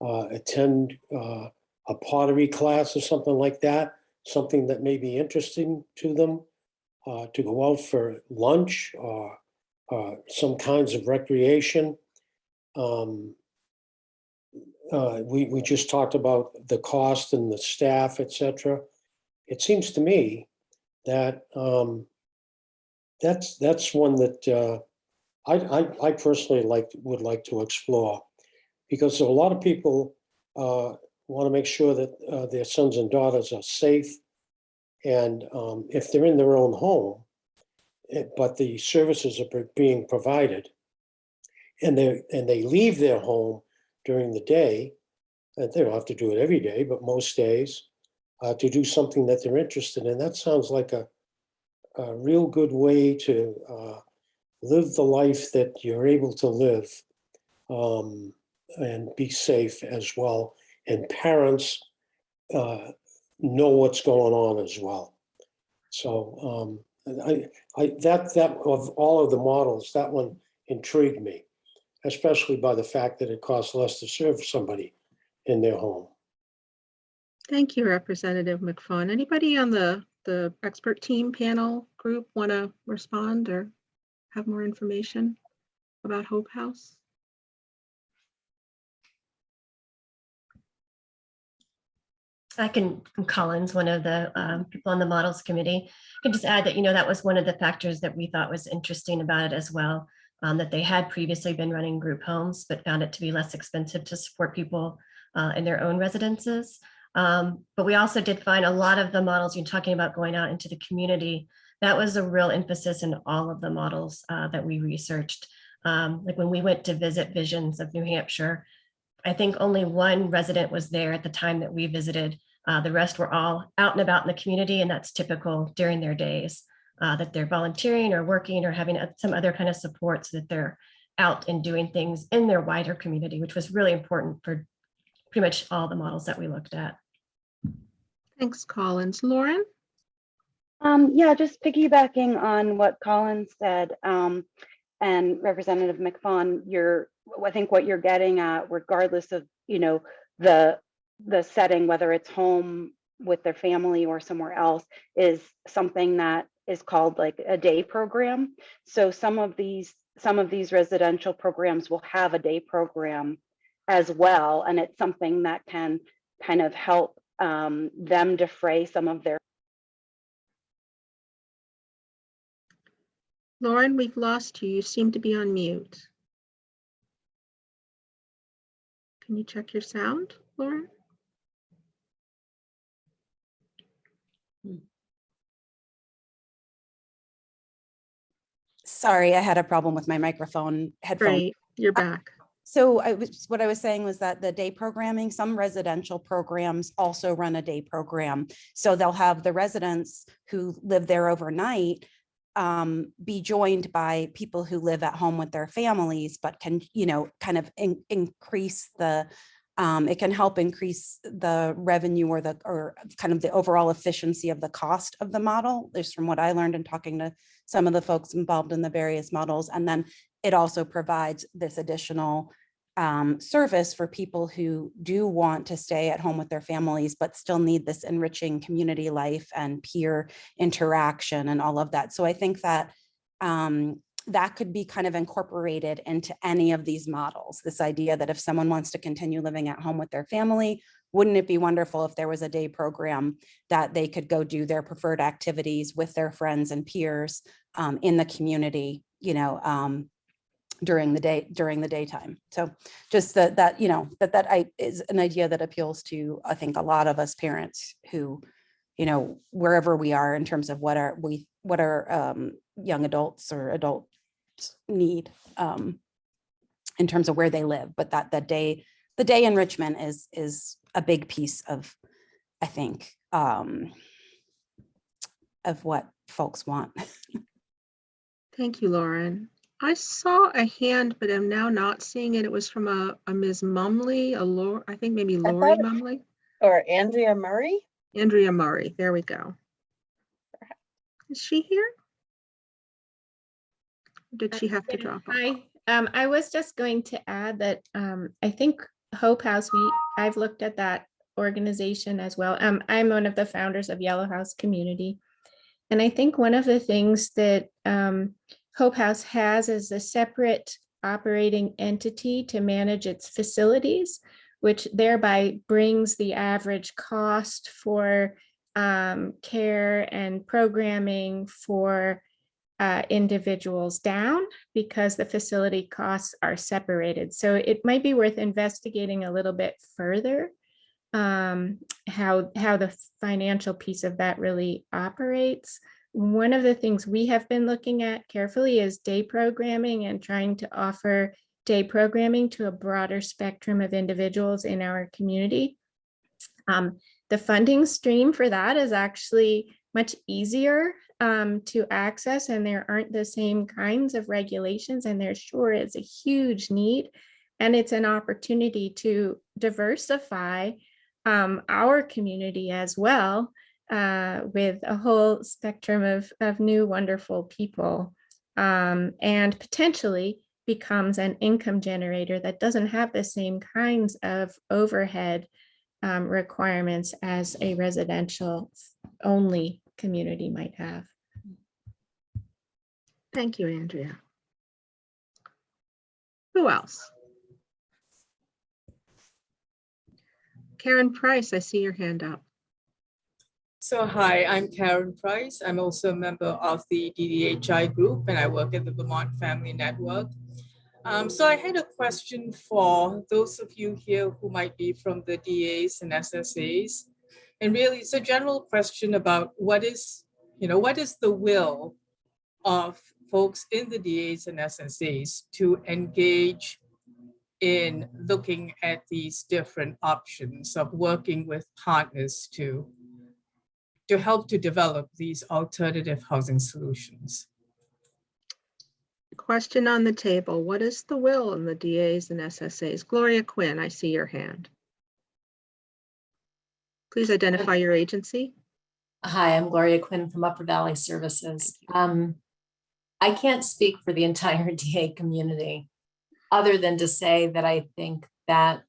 attend a pottery class or something like that, something that may be interesting to them, to go out for lunch or some kinds of recreation. We just talked about the cost and the staff, etc. It seems to me that that's one that I personally would like to explore, because a lot of people want to make sure that their sons and daughters are safe, and if they're in their own home, but the services are being provided, and they leave their home during the day, and they don't have to do it every day, but most days, to do something that they're interested in. That sounds like a real good way to live the life that you're able to live, and be safe as well. And parents know what's going on as well. So That of all of the models, that one intrigued me, especially by the fact that it costs less to serve somebody in their home. Thank you, Representative McFawn. Anybody on the expert team panel group want to respond or have more information about Hope House? I can, I'm Collins, one of the people on the models committee. I can just add that, that was one of the factors that we thought was interesting about it as well, that they had previously been running group homes, but found it to be less expensive to support people in their own residences. But we also did find a lot of the models you're talking about going out into the community. That was a real emphasis in all of the models that we researched. Like when we went to visit Visions of New Hampshire, I think only one resident was there at the time that we visited. The rest were all out and about in the community, and that's typical during their days, that they're volunteering or working or having some other kind of support so that they're out and doing things in their wider community, which was really important for pretty much all the models that we looked at. Thanks, Collins. Lauren? Yeah, just piggybacking on what Collins said, and Representative McFawn, I think what you're getting at, regardless of, the setting, whether it's home with their family or somewhere else, is something that is called like a day program. So some of these residential programs will have a day program as well. And it's something that can kind of help them defray some of their. Lauren, we've lost you. You seem to be on mute. Can you check your sound, Lauren? Sorry, I had a problem with my microphone headphone. Great, you're back. So what I was saying was that the day programming, some residential programs also run a day program. So they'll have the residents who live there overnight be joined by people who live at home with their families, but can, kind of increase the, it can help increase the revenue or kind of the overall efficiency of the cost of the model, just from what I learned in talking to some of the folks involved in the various models. And then it also provides this additional service for people who do want to stay at home with their families, but still need this enriching community life and peer interaction and all of that. So I think that that could be kind of incorporated into any of these models. This idea that if someone wants to continue living at home with their family, wouldn't it be wonderful if there was a day program that they could go do their preferred activities with their friends and peers in the community, during the daytime. So just that is an idea that appeals to, I think, a lot of us parents who, wherever we are in terms of what our young adults or adults need in terms of where they live. But the day enrichment is a big piece of, I think, of what folks want. Thank you, Lauren. I saw a hand, but I'm now not seeing it. It was from a Ms. Mumley, I think maybe Lori Mumley. Or Andrea Murray? Andrea Murray, there we go. Is she here? Did she have to drop off? Hi, I was just going to add that I think Hope House, I've looked at that organization as well. I'm one of the founders of Yellow House Community. And I think one of the things that Hope House has is a separate operating entity to manage its facilities, which thereby brings the average cost for care and programming for individuals down, because the facility costs are separated. So it might be worth investigating a little bit further how the financial piece of that really operates. One of the things we have been looking at carefully is day programming and trying to offer day programming to a broader spectrum of individuals in our community. The funding stream for that is actually much easier to access, and there aren't the same kinds of regulations, and there sure is a huge need, and it's an opportunity to diversify our community as well, with a whole spectrum of new wonderful people, and potentially becomes an income generator that doesn't have the same kinds of overhead requirements as a residential only community might have. Thank you, Andrea. Who else? Karen Price, I see your hand up. So hi, I'm Karen Price. I'm also a member of the DDHI group and I work at the Vermont Family Network. So I had a question for those of you here who might be from the DAs and SSAs. And really it's a general question about what is the will of folks in the DAs and SSAs to engage in looking at these different options of working with partners to help to develop these alternative housing solutions. Question on the table. What is the will in the DAs and SSAs? Gloria Quinn, I see your hand. Please identify your agency. Hi, I'm Gloria Quinn from Upper Valley Services. I can't speak for the entire DA community other than to say that I think that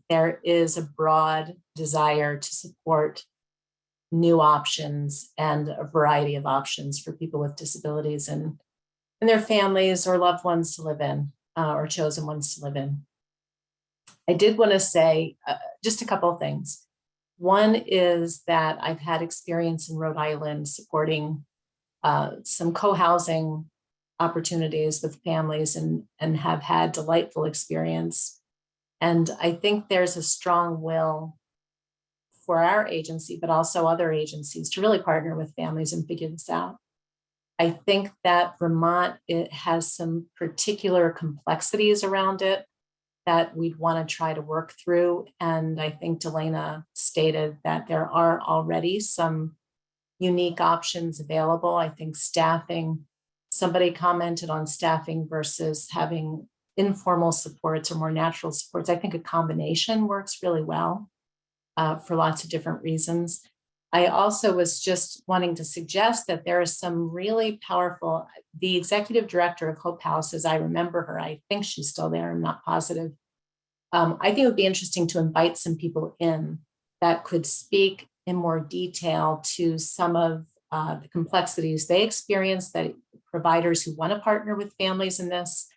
there is a broad desire to support new options and a variety of options for people with disabilities and their families or loved ones to live in, or chosen ones to live in. I did want to say just a couple of things. One is that I've had experience in Rhode Island supporting some co-housing opportunities with families and have had delightful experience. And I think there's a strong will for our agency, but also other agencies to really partner with families and figure this out. I think that Vermont, it has some particular complexities around it that we'd want to try to work through. And I think Delana stated that there are already some unique options available. I think staffing, somebody commented on staffing versus having informal supports or more natural supports. I think a combination works really well for lots of different reasons. I also was just wanting to suggest that there is some really powerful, the executive director of Hope House, as I remember her, I think she's still there, I'm not positive. I think it would be interesting to invite some people in that could speak in more detail to some of the complexities they experience, that providers who want to partner with families in this,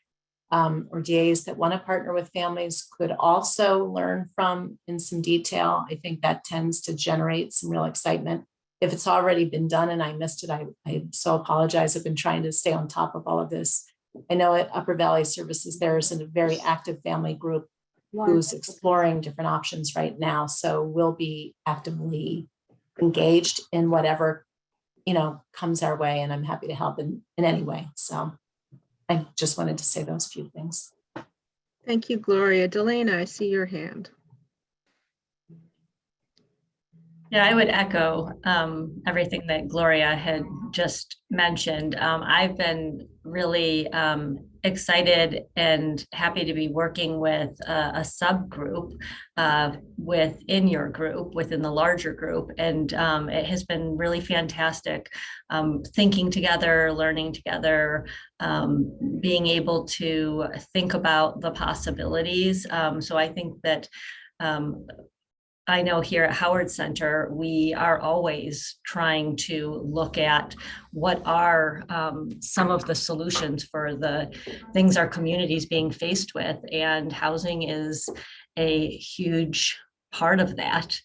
or DAs that want to partner with families could also learn from in some detail. I think that tends to generate some real excitement. If it's already been done and I missed it, I so apologize. I've been trying to stay on top of all of this. I know at Upper Valley Services, there's a very active family group who's exploring different options right now. So we'll be actively engaged in whatever, comes our way. And I'm happy to help in any way. So I just wanted to say those few things. Thank you, Gloria. Delana, I see your hand. Yeah, I would echo everything that Gloria had just mentioned. I've been really excited and happy to be working with a subgroup within your group, within the larger group. And it has been really fantastic thinking together, learning together, being able to think about the possibilities. So I think that I know here at Howard Center, we are always trying to look at what are some of the solutions for the things our community is being faced with, and housing is a huge part of that.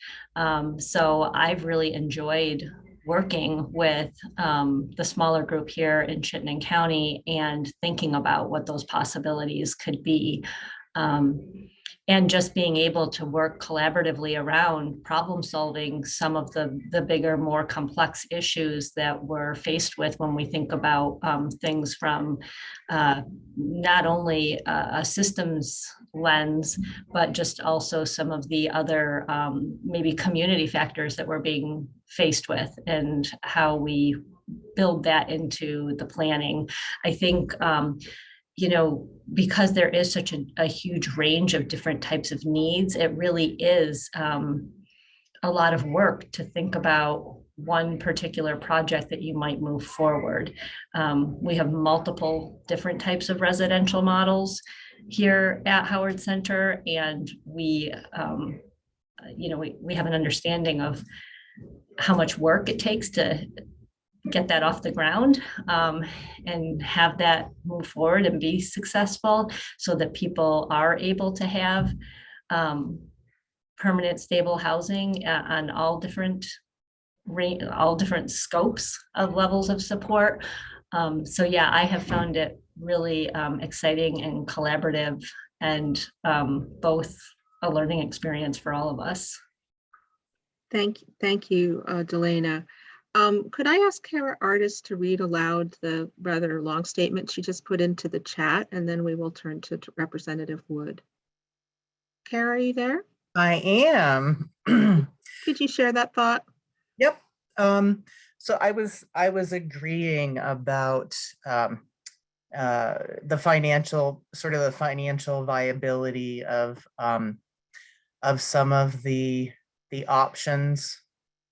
So I've really enjoyed working with the smaller group here in Chittenden County and thinking about what those possibilities could be. And just being able to work collaboratively around problem solving some of the bigger, more complex issues that we're faced with when we think about things from not only a systems lens, but just also some of the other maybe community factors that we're being faced with and how we build that into the planning. I think because there is such a huge range of different types of needs, it really is a lot of work to think about one particular project that you might move forward. We have multiple different types of residential models here at Howard Center, and we have an understanding of how much work it takes to get that off the ground, and have that move forward and be successful, so that people are able to have permanent stable housing on all different scopes of levels of support. So yeah, I have found it really exciting and collaborative, and both a learning experience for all of us. Thank you, Delana. Could I ask Kara Artis to read aloud the rather long statement she just put into the chat, and then we will turn to Representative Wood. Kara, are you there? I am. Could you share that thought? Yep. So I was agreeing about the financial viability of some of the options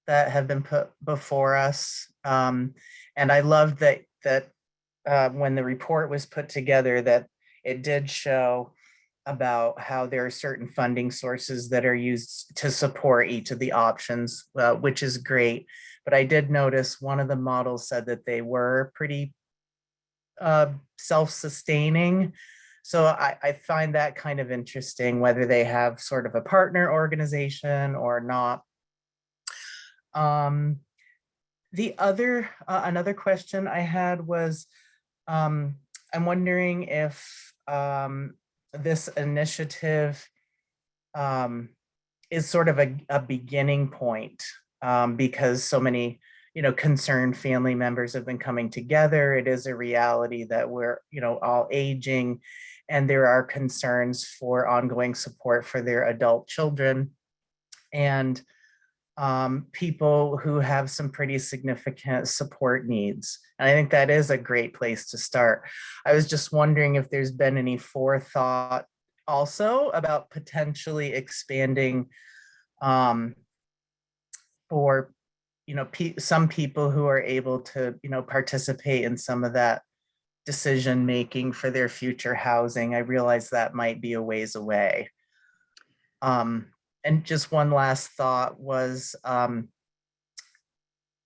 that have been put before us. And I loved that when the report was put together, that it did show about how there are certain funding sources that are used to support each of the options, which is great. But I did notice one of the models said that they were pretty self-sustaining. So I find that kind of interesting, whether they have sort of a partner organization or not. The other, another question I had was, I'm wondering if this initiative is sort of a beginning point, because so many, concerned family members have been coming together. It is a reality that we're, all aging, and there are concerns for ongoing support for their adult children and people who have some pretty significant support needs. And I think that is a great place to start. I was just wondering if there's been any forethought also about potentially expanding for, some people who are able to, participate in some of that decision making for their future housing. I realize that might be a ways away. And just one last thought was,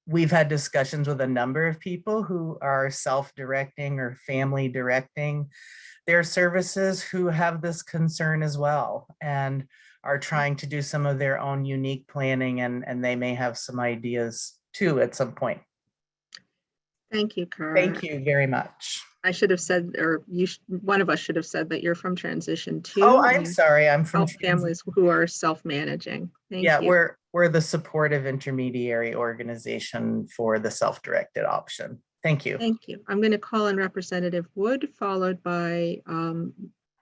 we've had discussions with a number of people who are self-directing or family directing their services who have this concern as well, and are trying to do some of their own unique planning, and they may have some ideas too at some point. Thank you, Kara. Thank you very much. I should have said, or one of us should have said that you're from Transition 2. Oh, I'm sorry. I'm from families who are self-managing. Thank yeah, you. We're the supportive intermediary organization for the self-directed option. Thank you. Thank you. I'm going to call on Representative Wood, followed by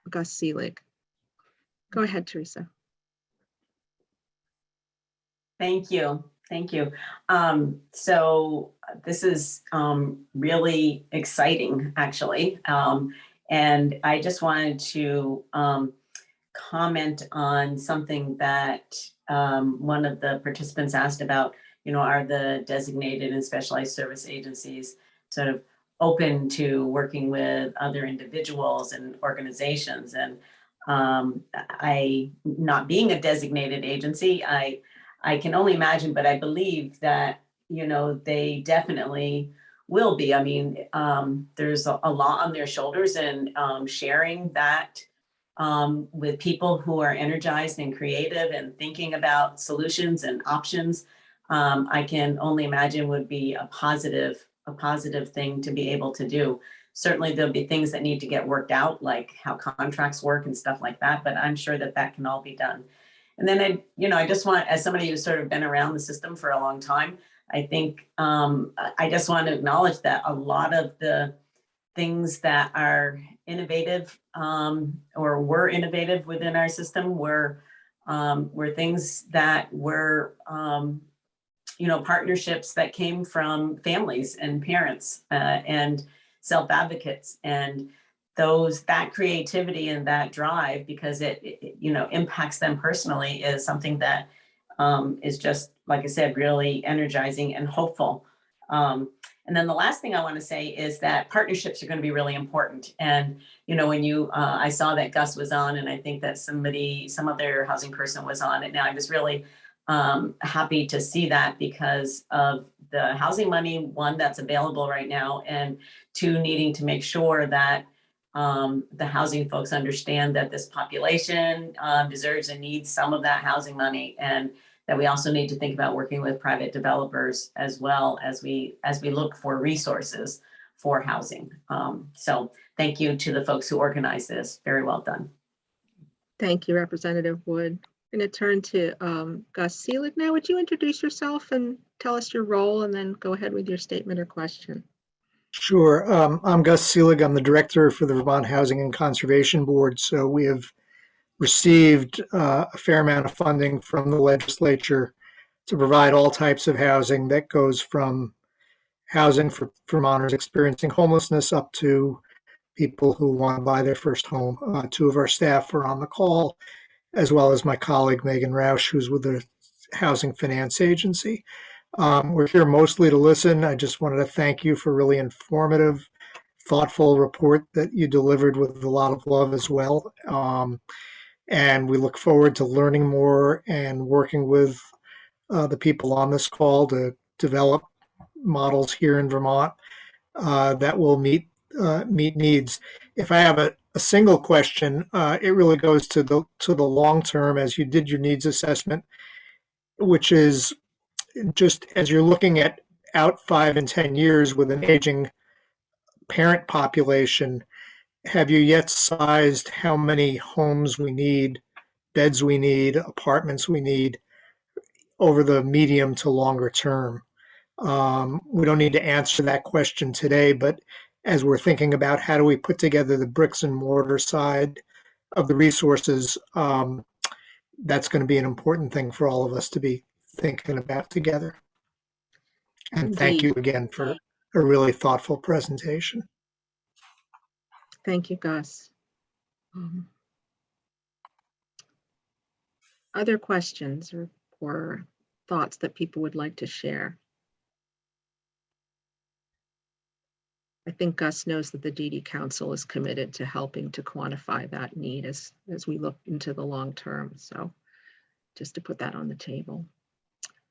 Gus Seelig. Go ahead, Teresa. Thank you. Thank you. So this is really exciting, actually. And I just wanted to comment on something that one of the participants asked about, are the designated and specialized service agencies sort of open to working with other individuals and organizations? And I, not being a designated agency, I can only imagine, but I believe that, they definitely will be. I mean, there's a lot on their shoulders, and sharing that with people who are energized and creative and thinking about solutions and options, I can only imagine would be a positive thing to be able to do. Certainly there'll be things that need to get worked out, like how contracts work and stuff like that, but I'm sure that can all be done. And then I just want, as somebody who's sort of been around the system for a long time, I think I just want to acknowledge that a lot of the things that are innovative or were innovative within our system were things that were partnerships that came from families and parents and self-advocates, and that creativity and that drive, because it impacts them personally, is something that is just, like I said, really energizing and hopeful. And then the last thing I want to say is that partnerships are going to be really important. And, you know, when I saw that Gus was on, and I think that some other housing person was on it now, I was really happy to see that because of the housing money, one, that's available right now, and two, needing to make sure that the housing folks understand that this population deserves and needs some of that housing money, and that we also need to think about working with private developers as well as we look for resources for housing. So thank you to the folks who organized this. Very well done. Thank you, Representative Wood. I'm going to turn to Gus Seelig now. Would you introduce yourself and tell us your role, and then go ahead with your statement or question? Sure. I'm Gus Seelig. I'm the director for the Vermont Housing and Conservation Board. So we have received a fair amount of funding from the legislature to provide all types of housing that goes from housing for Vermonters experiencing homelessness up to people who want to buy their first home. Two of our staff are on the call, as well as my colleague Megan Roush, who's with the Housing Finance Agency. We're here mostly to listen. I just wanted to thank you for a really informative, thoughtful report that you delivered with a lot of love as well. And we look forward to learning more and working with the people on this call to develop models here in Vermont that will meet needs. If I have a single question, it really goes to the long term, as you did your needs assessment, which is just as you're looking at out 5 and 10 years with an aging parent population, have you yet sized how many homes we need, beds we need, apartments we need over the medium to longer term? We don't need to answer that question today, but as we're thinking about how do we put together the bricks and mortar side of the resources, that's going to be an important thing for all of us to be thinking about together. And thank you again for a really thoughtful presentation. Thank you, Gus. Other questions or thoughts that people would like to share? I think Gus knows that the DD Council is committed to helping to quantify that need as we look into the long term. So just to put that on the table.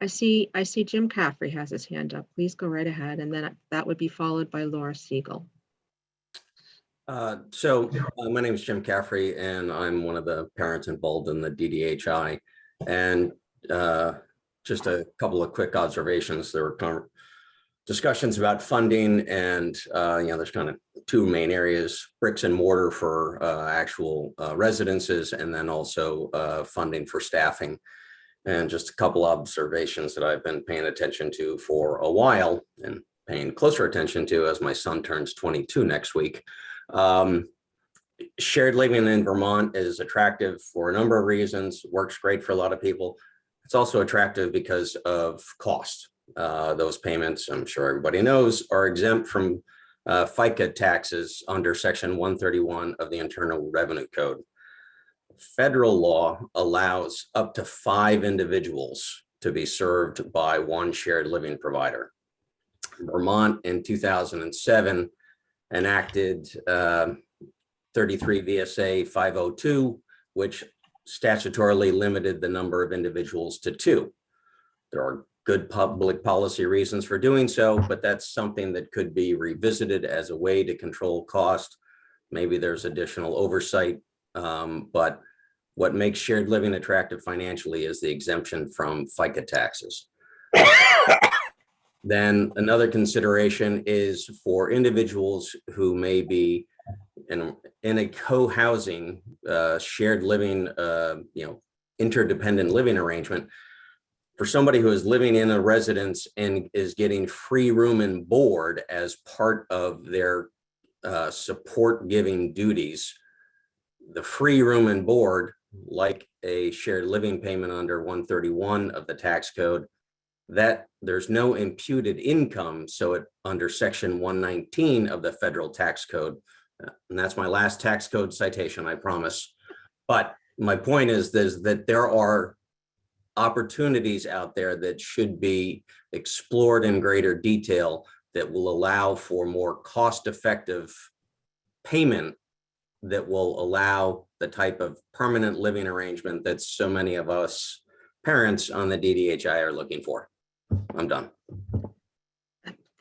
I see Jim Caffrey has his hand up. Please go right ahead. And then that would be followed by Laura Siegel. My name is Jim Caffrey, and I'm one of the parents involved in the DDHI. And just a couple of quick observations. There were discussions about funding, and there's kind of two main areas: bricks and mortar for actual residences, and then also funding for staffing. And just a couple observations that I've been paying attention to for a while, and paying closer attention to as my son turns 22 next week. Shared living in Vermont is attractive for a number of reasons, works great for a lot of people. It's also attractive because of cost. Those payments, I'm sure everybody knows, are exempt from FICA taxes under Section 131 of the Internal Revenue Code. Federal law allows up to 5 individuals to be served by one shared living provider. Vermont in 2007 enacted 33 VSA 502, which statutorily limited the number of individuals to 2. There are good public policy reasons for doing so, but that's something that could be revisited as a way to control cost. Maybe there's additional oversight, but what makes shared living attractive financially is the exemption from FICA taxes. Then another consideration is for individuals who may be in a co-housing shared living, interdependent living arrangement. For somebody who is living in a residence and is getting free room and board as part of their support giving duties, the free room and board, like a shared living payment under 131 of the tax code, that there's no imputed income. So it under Section 119 of the federal tax code, and that's my last tax code citation, I promise. But my point is that there are opportunities out there that should be explored in greater detail that will allow for more cost-effective payment that will allow the type of permanent living arrangement that so many of us parents on the DDHI are looking for. I'm done.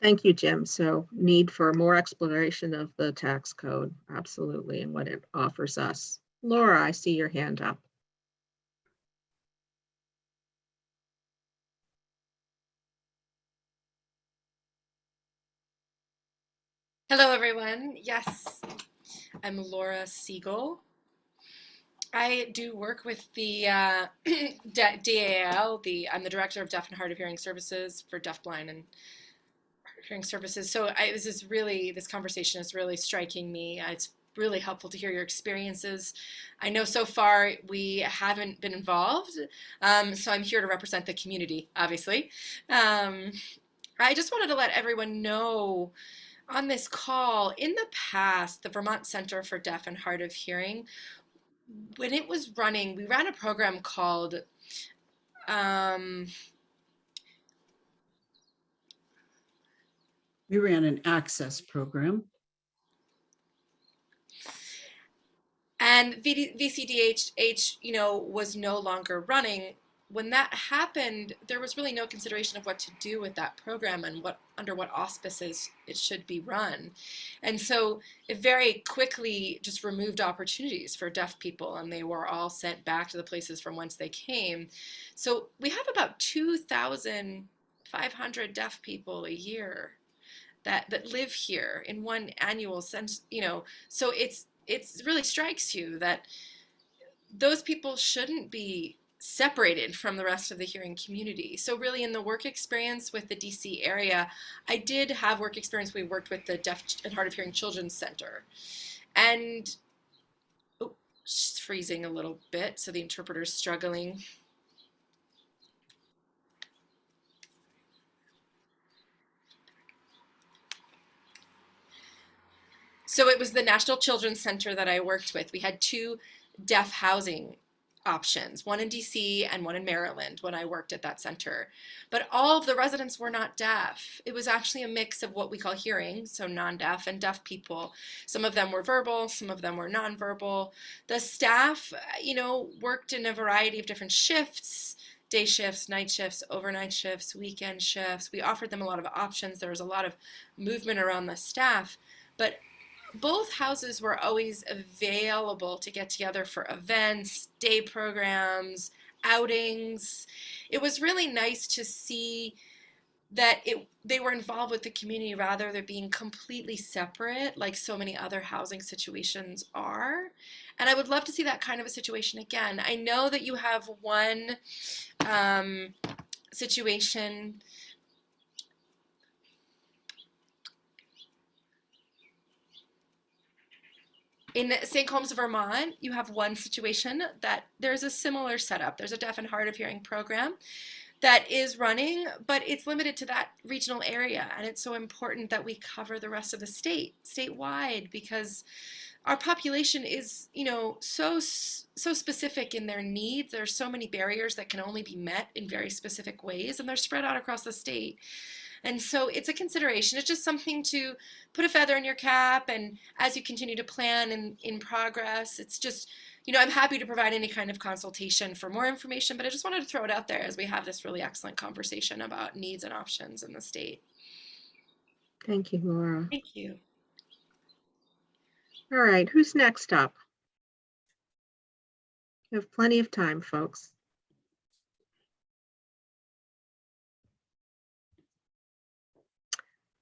Thank you, Jim. So need for more exploration of the tax code, absolutely, and what it offers us. Laura, I see your hand up. Hello, everyone. Yes, I'm Laura Siegel. I do work with the DAL. I'm the director of Deaf and Hard of Hearing Services for deafblind and hard of hearing services. So this conversation is really striking me. It's really helpful to hear your experiences. I know so far we haven't been involved, so I'm here to represent the community, obviously. I just wanted to let everyone know on this call, in the past, the Vermont Center for Deaf and Hard of Hearing, when it was running, we ran a program called we ran an access program. And VCDH, was no longer running. When that happened, there was really no consideration of what to do with that program and under what auspices it should be run. And so it very quickly just removed opportunities for deaf people, and they were all sent back to the places from whence they came. So we have about 2,500 deaf people a year that live here in one annual sense, so it really strikes you that those people shouldn't be separated from the rest of the hearing community. So really in the work experience with the DC area, I did have work experience. We worked with the Deaf and Hard of Hearing Children's Center. And, she's freezing a little bit, so the interpreter's struggling. So it was the National Children's Center that I worked with. We had 2 deaf housing options, one in DC and one in Maryland when I worked at that center. But all of the residents were not deaf. It was actually a mix of what we call hearing, so non-deaf and deaf people. Some of them were verbal, some of them were nonverbal. The staff, worked in a variety of different shifts, day shifts, night shifts, overnight shifts, weekend shifts. We offered them a lot of options. There was a lot of movement around the staff, but both houses were always available to get together for events, day programs, outings. It was really nice to see that they were involved with the community rather than being completely separate like so many other housing situations are. And I would love to see that kind of a situation again. I know that you have one situation in St. Combs, Vermont. You have one situation that there's a similar setup. There's a deaf and hard of hearing program that is running, but it's limited to that regional area. And it's so important that we cover the rest of the statewide, because our population is, so specific in their needs. There's so many barriers that can only be met in very specific ways, and they're spread out across the state. And so it's a consideration. It's just something to put a feather in your cap, and as you continue to plan in progress, it's just, I'm happy to provide any kind of consultation for more information, but I just wanted to throw it out there as we have this really excellent conversation about needs and options in the state. Thank you, Laura. Thank you. All right, who's next up? We have plenty of time, folks.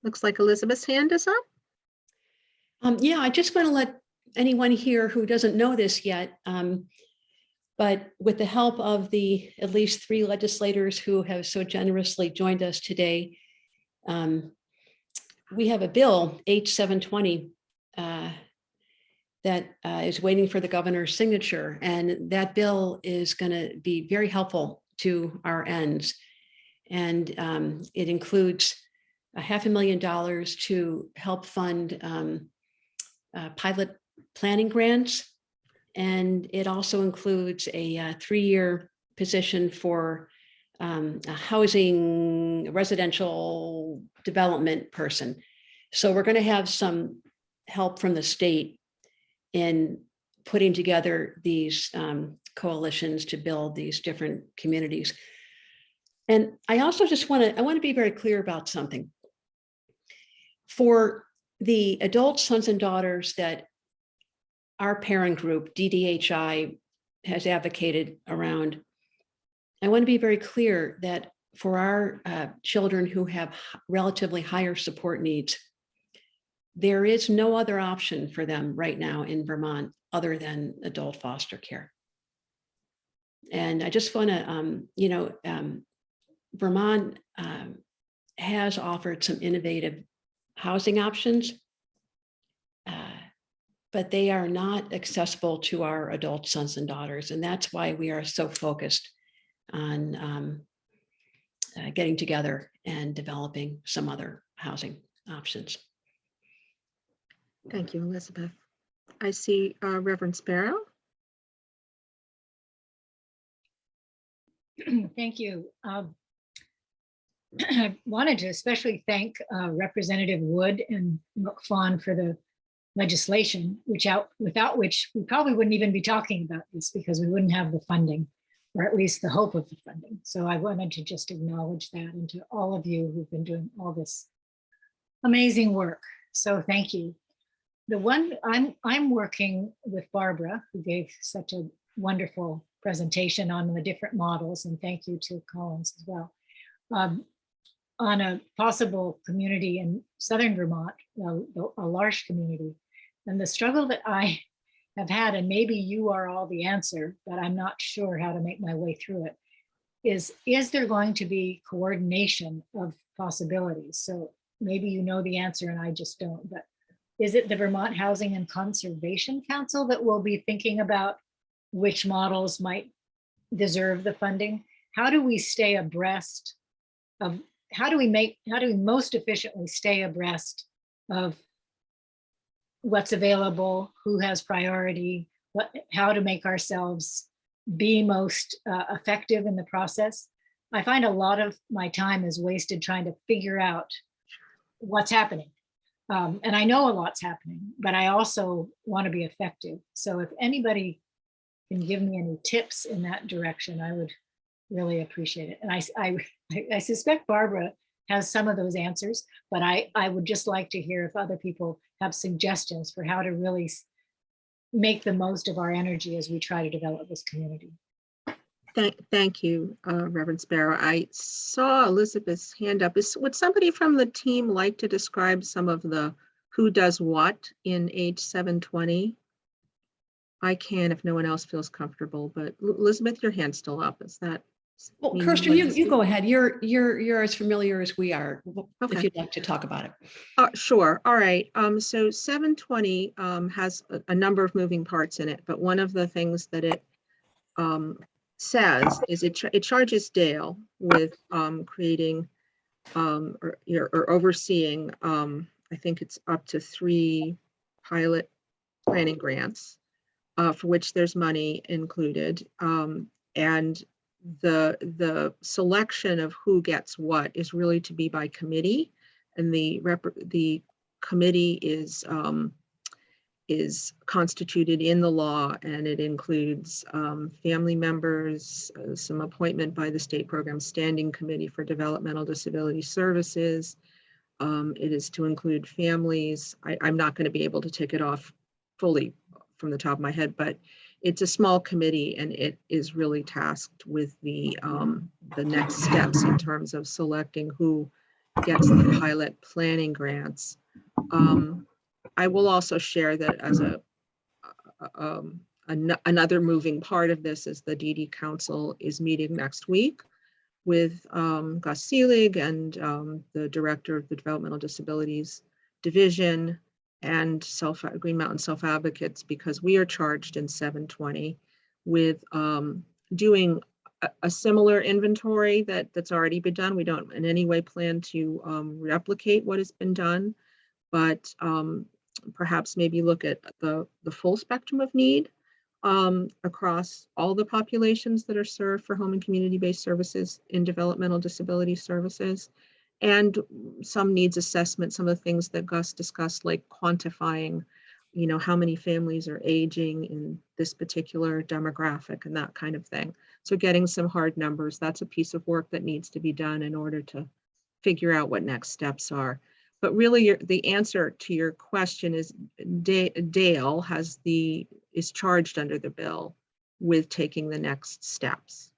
Looks like Elizabeth's hand is up. Yeah, I just want to let anyone here who doesn't know this yet, but with the help of the at least 3 legislators who have so generously joined us today, we have a bill, H720, that is waiting for the governor's signature. And that bill is going to be very helpful to our ends. And it includes $500,000 to help fund pilot planning grants. And it also includes a 3-year position for a housing residential development person. So we're going to have some help from the state in putting together these coalitions to build these different communities. And I also just want to be very clear about something. For the adult sons and daughters that our parent group, DDHI, has advocated around, I want to be very clear that for our children who have relatively higher support needs, there is no other option for them right now in Vermont other than adult foster care. And I just want to, Vermont has offered some innovative housing options, but they are not accessible to our adult sons and daughters. And that's why we are so focused on getting together and developing some other housing options. Thank you, Elizabeth. I see Reverend Sparrow. Thank you. I wanted to especially thank Representative Wood and McFawn for the legislation, without which we probably wouldn't even be talking about this, because we wouldn't have the funding, or at least the hope of the funding. So I wanted to just acknowledge that, and to all of you who've been doing all this amazing work. So thank you. The one I'm working with Barbara, who gave such a wonderful presentation on the different models, and thank you to Collins as well, on a possible community in Southern Vermont, a large community. And the struggle that I have had, and maybe you are all the answer, but I'm not sure how to make my way through it, is there going to be coordination of possibilities? So maybe you know the answer and I just don't, but is it the Vermont Housing and Conservation Council that will be thinking about which models might deserve the funding? How do we stay abreast of, how do we most efficiently stay abreast of what's available, who has priority, how to make ourselves be most effective in the process? I find a lot of my time is wasted trying to figure out what's happening. And I know a lot's happening, but I also want to be effective. So if anybody can give me any tips in that direction, I would really appreciate it. And I suspect Barbara has some of those answers, but I would just like to hear if other people have suggestions for how to really make the most of our energy as we try to develop this community. Thank you, Reverend Sparrow. I saw Elizabeth's hand up. Would somebody from the team like to describe some of the who does what in H720? I can if no one else feels comfortable, but Elizabeth, your hand's still up. Is that? Well, Kirsten, you go ahead. You're as familiar as we are, if you'd like to talk about it. Sure. All right. So 720 has a number of moving parts in it, but one of the things that it says is it charges Dale with creating or overseeing, I think it's up to 3 pilot planning grants for which there's money included. And the selection of who gets what is really to be by committee, and the committee is constituted in the law, and it includes family members, some appointment by the State Program Standing Committee for Developmental Disability Services. It is to include families. I'm not going to be able to take it off fully from the top of my head, but it's a small committee, and it is really tasked with the next steps in terms of selecting who gets the pilot planning grants. I will also share that as another moving part of this is the DD Council is meeting next week with Gus Seelig and the director of the Developmental Disabilities Division and Green Mountain Self Advocates, because we are charged in 720 with doing a similar inventory that's already been done. We don't in any way plan to replicate what has been done, but perhaps maybe look at the full spectrum of need across all the populations that are served for home and community-based services in developmental disability services. And some needs assessment, some of the things that Gus discussed, like quantifying, you know, how many families are aging in this particular demographic and that kind of thing. So getting some hard numbers, that's a piece of work that needs to be done in order to figure out what next steps are. But really the answer to your question is Dale is charged under the bill with taking the next steps.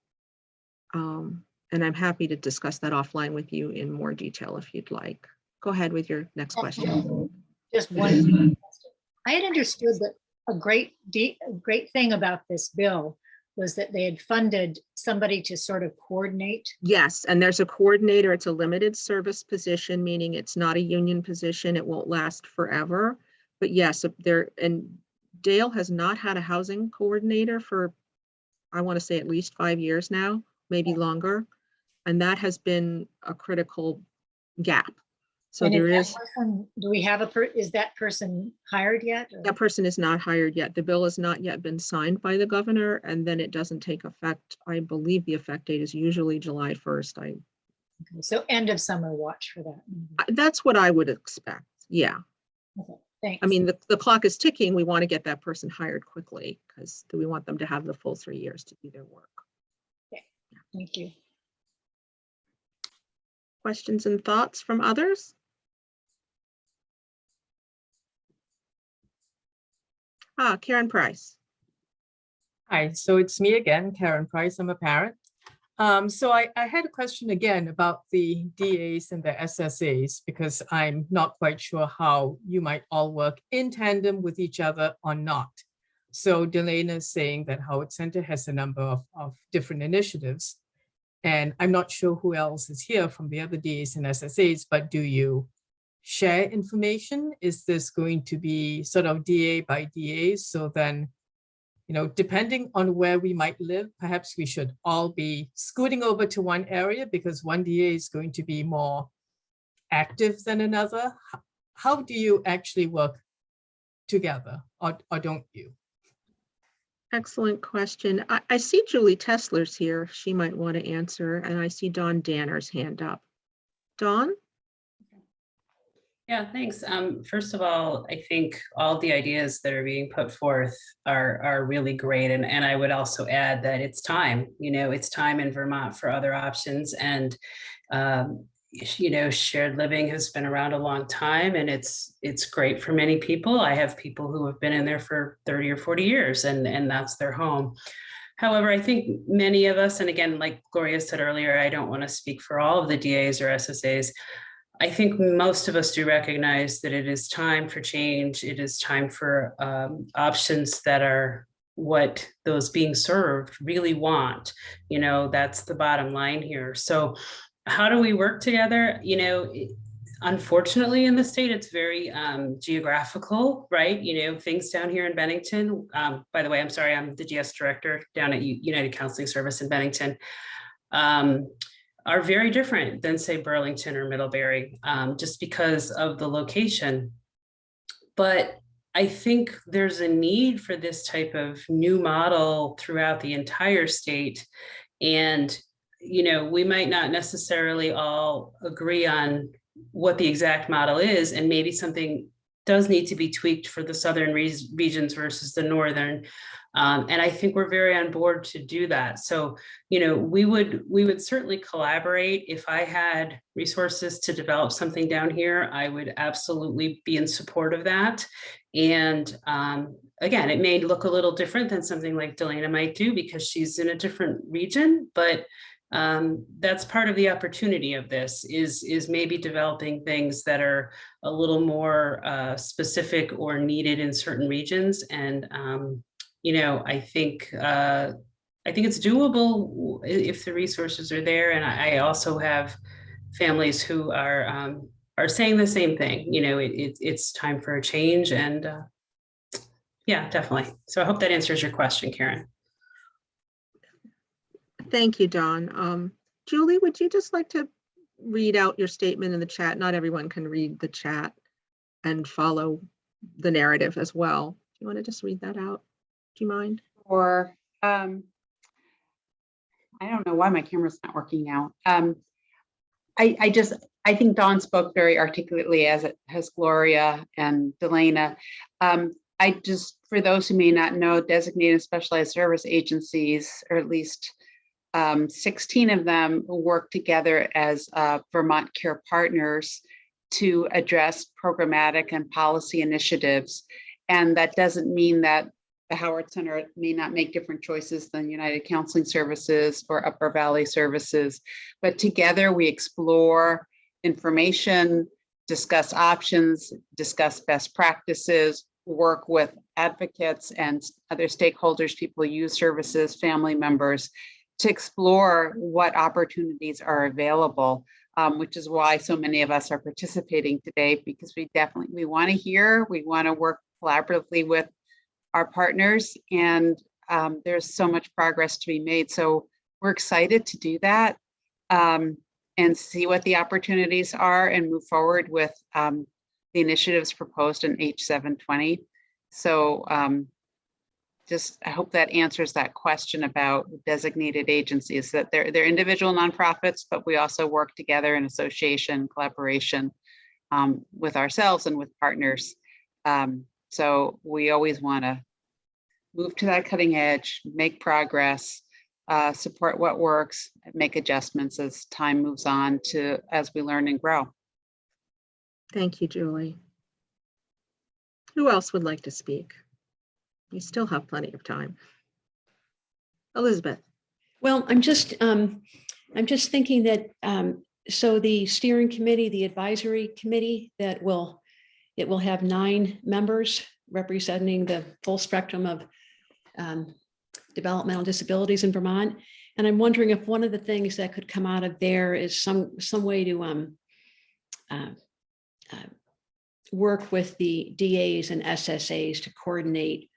And I'm happy to discuss that offline with you in more detail if you'd like. Go ahead with your next question. Just one question. I had understood that a great thing about this bill was that they had funded somebody to sort of coordinate. Yes, and there's a coordinator. It's a limited service position, meaning it's not a union position. It won't last forever. But yes, and Dale has not had a housing coordinator for, I want to say, at least 5 years now, maybe longer. And that has been a critical gap. So and there do we have is that person hired yet? Or? That person is not hired yet. The bill has not yet been signed by the governor, and then it doesn't take effect. I believe the effect date is usually July 1st. Okay, so end of summer watch for that. That's what I would expect. Yeah. Okay, thanks. I mean, the clock is ticking. We want to get that person hired quickly because we want them to have the full 3 years to do their work. Okay, thank you. Questions and thoughts from others? Karen Price. Hi, so it's me again, Karen Price. I'm a parent. So I had a question again about the DAs and the SSAs, because I'm not quite sure how you might all work in tandem with each other or not. So Delana is saying that Howard Center has a number of different initiatives. And I'm not sure who else is here from the other DAs and SSAs, but do you share information? Is this going to be sort of DA by DA? So then, you know, depending on where we might live, perhaps we should all be scooting over to one area because one DA is going to be more active than another. How do you actually work together, or don't you? Excellent question. I see Julie Tesler's here. She might want to answer. And I see Dawn Danner's hand up. Dawn? Yeah, thanks. First of all, I think all the ideas that are being put forth are really great. And I would also add that it's time, you know, it's time in Vermont for other options. And, you know, shared living has been around a long time, and it's great for many people. I have people who have been in there for 30 or 40 years and that's their home. However, I think many of us, and again, like Gloria said earlier, I don't want to speak for all of the DAs or SSAs. I think most of us do recognize that it is time for change. It is time for options that are what those being served really want. You know, that's the bottom line here. So how do we work together? You know, unfortunately in the state, it's very geographical, right? You know, things down here in Bennington, by the way, I'm sorry, I'm the GS director down at United Counseling Service in Bennington. Are very different than, say, Burlington or Middlebury, just because of the location. But I think there's a need for this type of new model throughout the entire state. And, you know, we might not necessarily all agree on what the exact model is, and maybe something does need to be tweaked for the southern regions versus the northern. And I think we're very on board to do that. So, you know, we would certainly collaborate. If I had resources to develop something down here, I would absolutely be in support of that. And again, it may look a little different than something like Delana might do because she's in a different region, but that's part of the opportunity of this is maybe developing things that are a little more specific or needed in certain regions. And you know, I think it's doable if the resources are there. And I also have families who are saying the same thing. You know, it's time for a change, and yeah, definitely. So I hope that answers your question, Karen. Thank you, Dawn. Julie, would you just like to read out your statement in the chat? Not everyone can read the chat and follow the narrative as well. Do you want to just read that out? Do you mind? Or, I don't know why my camera's not working now. I think Dawn spoke very articulately, as it has Gloria and Delana. For those who may not know, designated specialized service agencies, or at least 16 of them, work together as Vermont Care Partners to address programmatic and policy initiatives. And that doesn't mean that the Howard Center may not make different choices than United Counseling Services or Upper Valley Services, but together we explore information, discuss options, discuss best practices, work with advocates and other stakeholders, people who use services, family members, to explore what opportunities are available, which is why so many of us are participating today, because we want to hear, we want to work collaboratively with our partners, and there's so much progress to be made. So we're excited to do that and see what the opportunities are and move forward with the initiatives proposed in H720. So I hope that answers that question about designated agencies, that they're individual nonprofits, but we also work together in association, collaboration with ourselves and with partners. So we always want to move to that cutting edge, make progress, support what works, make adjustments as time moves on as we learn and grow. Thank you, Julie. Who else would like to speak? We still have plenty of time. Elizabeth. Well, I'm just thinking that so the steering committee, the advisory committee, it will have 9 members representing the full spectrum of developmental disabilities in Vermont. And I'm wondering if one of the things that could come out of there is some way to work with the DAs and SSAs to coordinate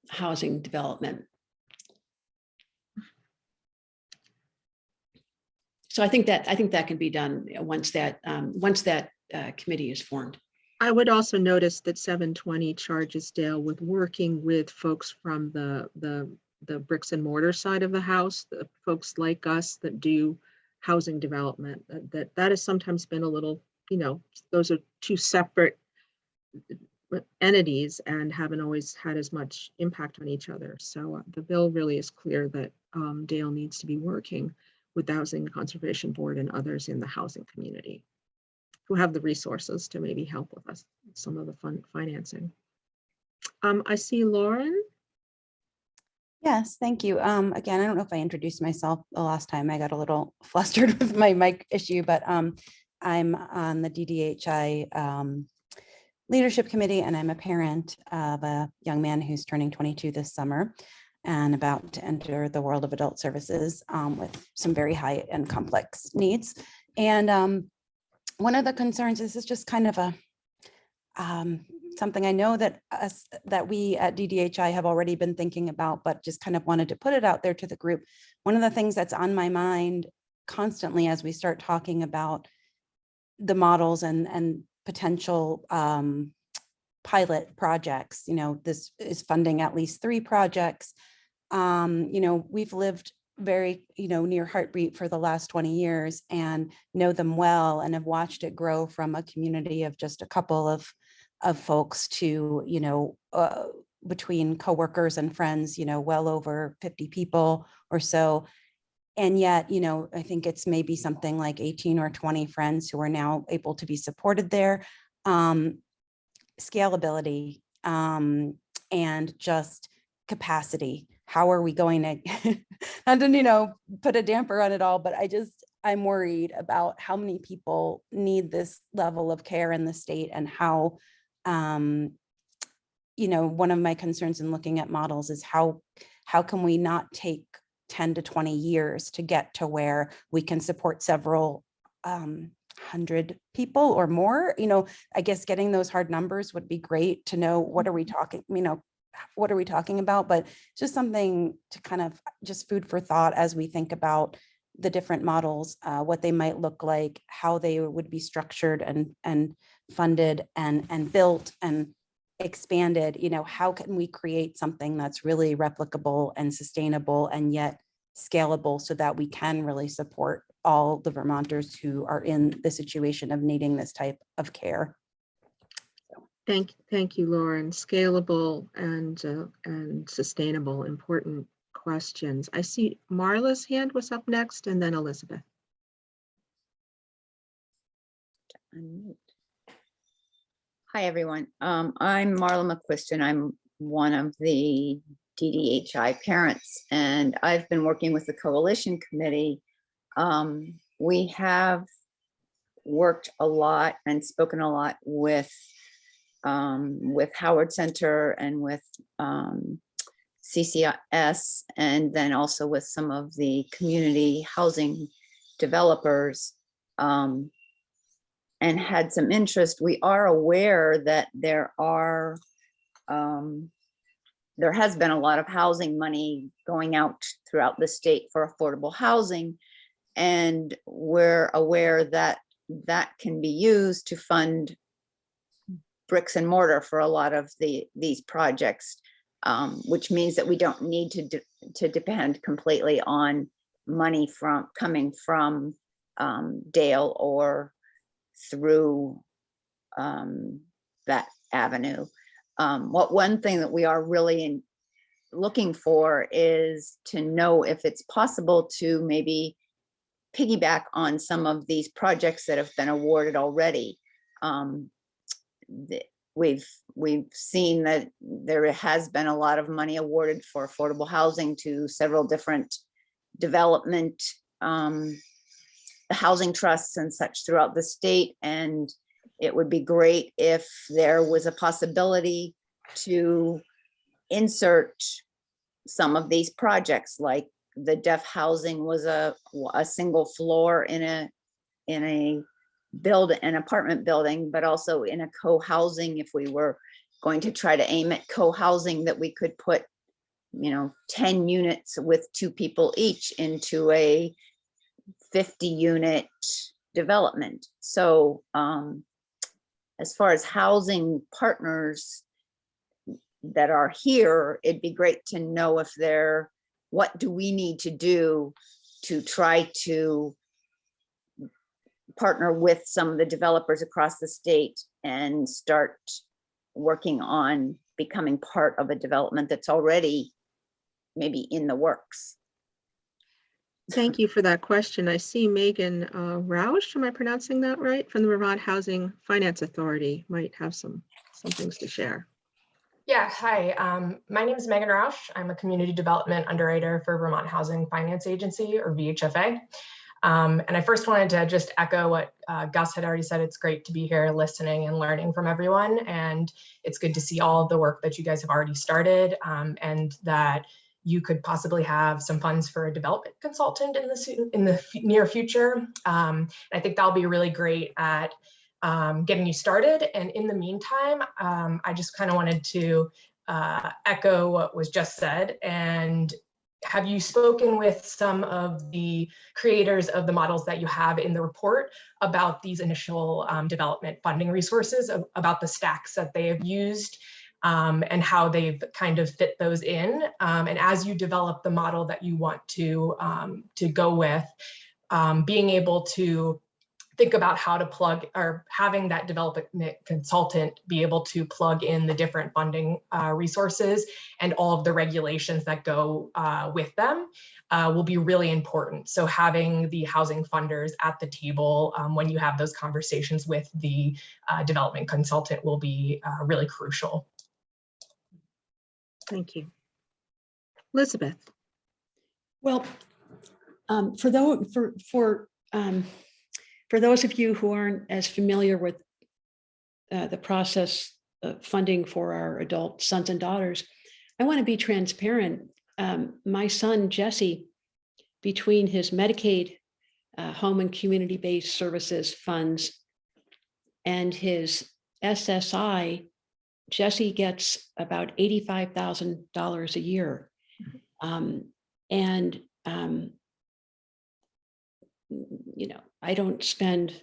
housing development. So I think that can be done once that committee is formed. I would also notice that 720 charges Dale with working with folks from the bricks and mortar side of the house, the folks like us that do housing development. That has sometimes been a little, those are 2 separate entities and haven't always had as much impact on each other. So the bill really is clear that Dale needs to be working with the Housing Conservation Board and others in the housing community who have the resources to maybe help with us some of the financing. I see Lauren. Yes, thank you. Again, I don't know if I introduced myself the last time. I got a little flustered with my mic issue, but I'm on the DDHI leadership committee, and I'm a parent of a young man who's turning 22 this summer and about to enter the world of adult services with some very high and complex needs. And one of the concerns, this is just kind of a something I know that we at DDHI have already been thinking about, but just kind of wanted to put it out there to the group. One of the things that's on my mind constantly as we start talking about the models and potential pilot projects, this is funding at least 3 projects. We've lived very, near Heartbeat for the last 20 years and know them well and have watched it grow from a community of just a couple of folks to, between coworkers and friends, well over 50 people or so. And yet, I think it's maybe something like 18 or 20 friends who are now able to be supported there. Scalability and just capacity. How are we going to, not to, put a damper on it all, but I'm worried about how many people need this level of care in the state and how, one of my concerns in looking at models is how can we not take 10 to 20 years to get to where we can support several 100 people or more. I guess getting those hard numbers would be great to know what are we talking about, but just something to kind of just food for thought as we think about the different models, what they might look like, how they would be structured and funded and built, and expanded, how can we create something that's really replicable and sustainable and yet scalable so that we can really support all the Vermonters who are in the situation of needing this type of care. Thank you, Lauren. Scalable and sustainable, important questions. I see Marla's hand was up next, and then Elizabeth. Hi, everyone. I'm Marla McQuiston. I'm one of the DDHI parents, and I've been working with the Coalition Committee. We have worked a lot and spoken a lot with Howard Center and with CCS, and then also with some of the community housing developers, and had some interest. We are aware that there has been a lot of housing money going out throughout the state for affordable housing, and we're aware that that can be used to fund bricks and mortar for a lot of these projects, which means that we don't need to depend completely on money coming from Dale or through that avenue. One thing that we are really looking for is to know if it's possible to maybe piggyback on some of these projects that have been awarded already. We've seen that there has been a lot of money awarded for affordable housing to several different development housing trusts and such throughout the state, and it would be great if there was a possibility to insert some of these projects, like the deaf housing was a single floor in an apartment building, but also in a co-housing. If we were going to try to aim at co-housing, that we could put 10 units with 2 people each into a 50-unit development. So as far as housing partners that are here, it'd be great to know what do we need to do to try to partner with some of the developers across the state and start working on becoming part of a development that's already maybe in the works. Thank you for that question. I see Megan Rausch, am I pronouncing that right? From the Vermont Housing Finance Authority, might have some things to share. Yeah, hi. My name is Megan Rausch. I'm a community development underwriter for Vermont Housing Finance Agency, or VHFA. And I first wanted to just echo what Gus had already said. It's great to be here listening and learning from everyone. And it's good to see all of the work that you guys have already started, and that you could possibly have some funds for a development consultant in the near future. I think that'll be really great at getting you started. And in the meantime, I just kind of wanted to echo what was just said. And have you spoken with some of the creators of the models that you have in the report about these initial development funding resources, about the stacks that they have used, and how they've kind of fit those in? And as you develop the model that you want to go with, being able to think about how to plug, or having that development consultant be able to plug in the different funding resources and all of the regulations that go with them will be really important. So having the housing funders at the table when you have those conversations with the development consultant will be really crucial. Thank you. Elizabeth. Well, for those of you who aren't as familiar with the process of funding for our adult sons and daughters, I want to be transparent. My son, Jesse, between his Medicaid home and community-based services funds and his SSI, Jesse gets about $85,000 a year. I don't spend,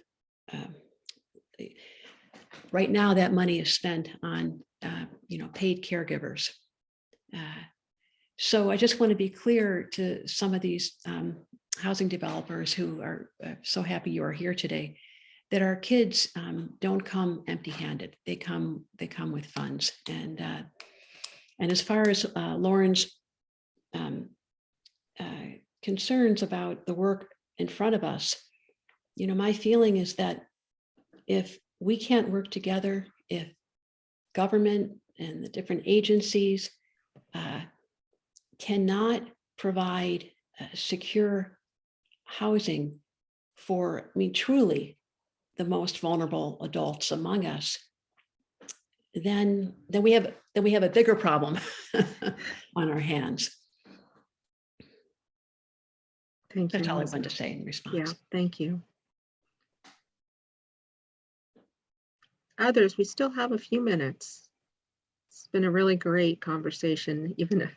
right now that money is spent on paid caregivers. So I just want to be clear to some of these housing developers who are so happy you are here today, that our kids don't come empty-handed. They come with funds. And as far as Lauren's concerns about the work in front of us, my feeling is that if we can't work together, if government and the different agencies cannot provide secure housing for, truly the most vulnerable adults among us, then we have a bigger problem on our hands. Thank you. That's all I Melissa. wanted to say in response. Yeah, thank you. Others, we still have a few minutes. It's been a really great conversation, even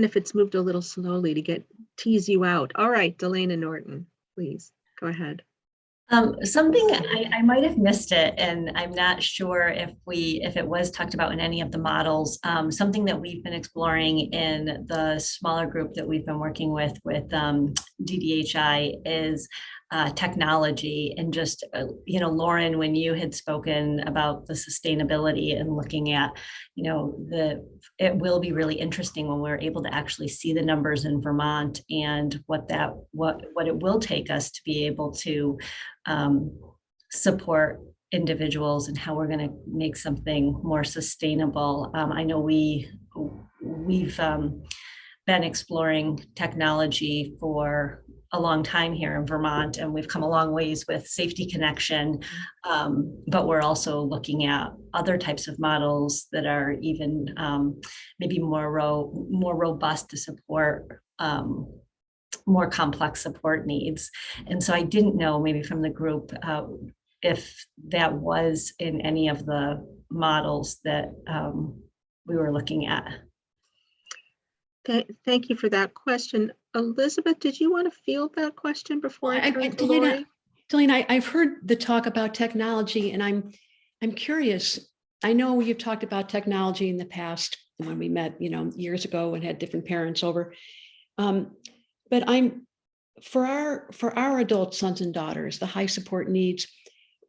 if it's moved a little slowly to tease you out. All right, Delana Norton, please go ahead. Something I might have missed it, and I'm not sure if it was talked about in any of the models. Something that we've been exploring in the smaller group that we've been working with DDHI is technology, and just Lauren, when you had spoken about the sustainability and looking at it will be really interesting when we're able to actually see the numbers in Vermont and what it will take us to be able to support individuals and how we're going to make something more sustainable. I know we've been exploring technology for a long time here in Vermont, and we've come a long ways with Safety Connection, but we're also looking at other types of models that are even maybe more robust to support more complex support needs. And so I didn't know, maybe from the group, if that was in any of the models that we were looking at. Thank you for that question. Elizabeth, did you want to field that question before I turn to Lori? Delana, I've heard the talk about technology, and I'm curious. I know you've talked about technology in the past when we met, years ago and had different parents over. But for our adult sons and daughters, the high support needs,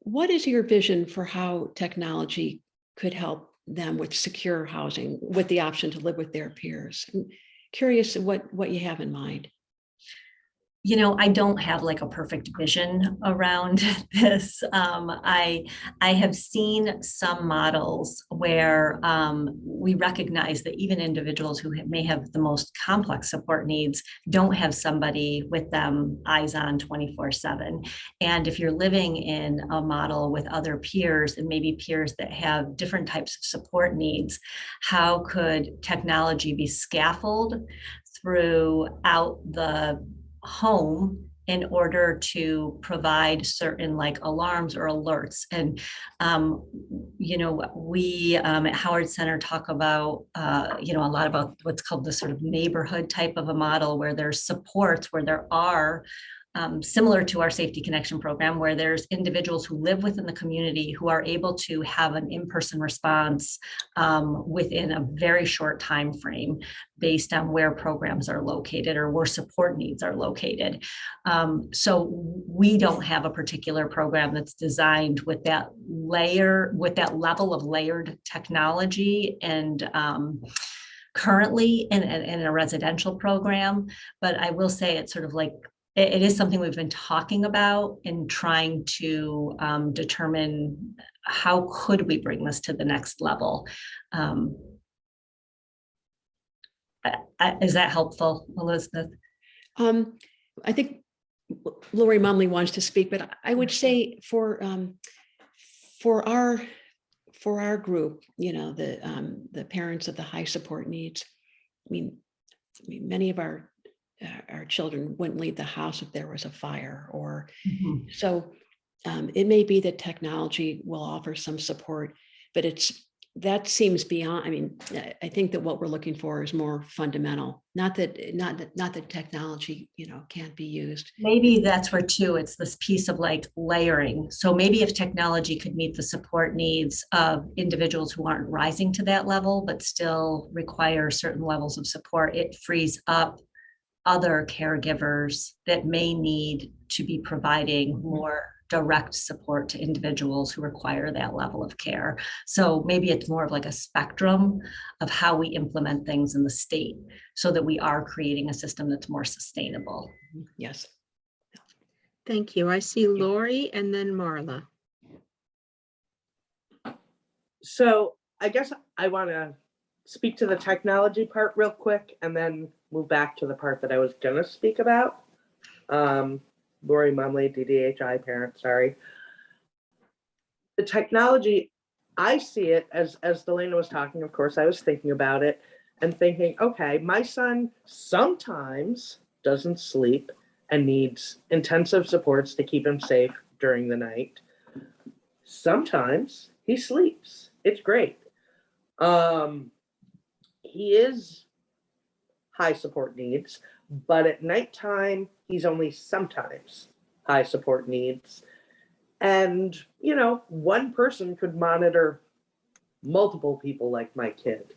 what is your vision for how technology could help them with secure housing, with the option to live with their peers? I'm curious what you have in mind. I don't have like a perfect vision around this. I have seen some models where we recognize that even individuals who may have the most complex support needs don't have somebody with them eyes on 24/7. And if you're living in a model with other peers, and maybe peers that have different types of support needs, how could technology be scaffolded throughout the home in order to provide certain like alarms or alerts? And we at Howard Center talk about a lot about what's called the sort of neighborhood type of a model, where there's supports, where there are similar to our Safety Connection program, where there's individuals who live within the community who are able to have an in-person response within a very short time frame based on where programs are located or where support needs are located. So we don't have a particular program that's designed with that level of layered technology and currently in a residential program. But I will say it's sort of like, it is something we've been talking about and trying to determine how could we bring this to the next level. Is that helpful, Elizabeth? I think Lori Mumley wants to speak, but I would say for our group, the parents of the high support needs, many of our children wouldn't leave the house if there was a fire, or so it may be that technology will offer some support, but it's that seems beyond, I mean, I think that what we're looking for is more fundamental, not that technology, can't be used. Maybe that's where too, it's this piece of like layering. So maybe if technology could meet the support needs of individuals who aren't rising to that level, but still require certain levels of support, it frees up other caregivers that may need to be providing more direct support to individuals who require that level of care. So maybe it's more of like a spectrum of how we implement things in the state so that we are creating a system that's more sustainable. Yes. Thank you. I see Lori and then Marla. So I guess I want to speak to the technology part real quick and then move back to the part that I was going to speak about. Lori Mumley, DDHI parent, sorry. The technology, I see it as Delana was talking, of course, I was thinking about it and thinking, okay, my son sometimes doesn't sleep and needs intensive supports to keep him safe during the night. Sometimes he sleeps. It's great. He is high support needs, but at nighttime, he's only sometimes high support needs. And, one person could monitor multiple people like my kid,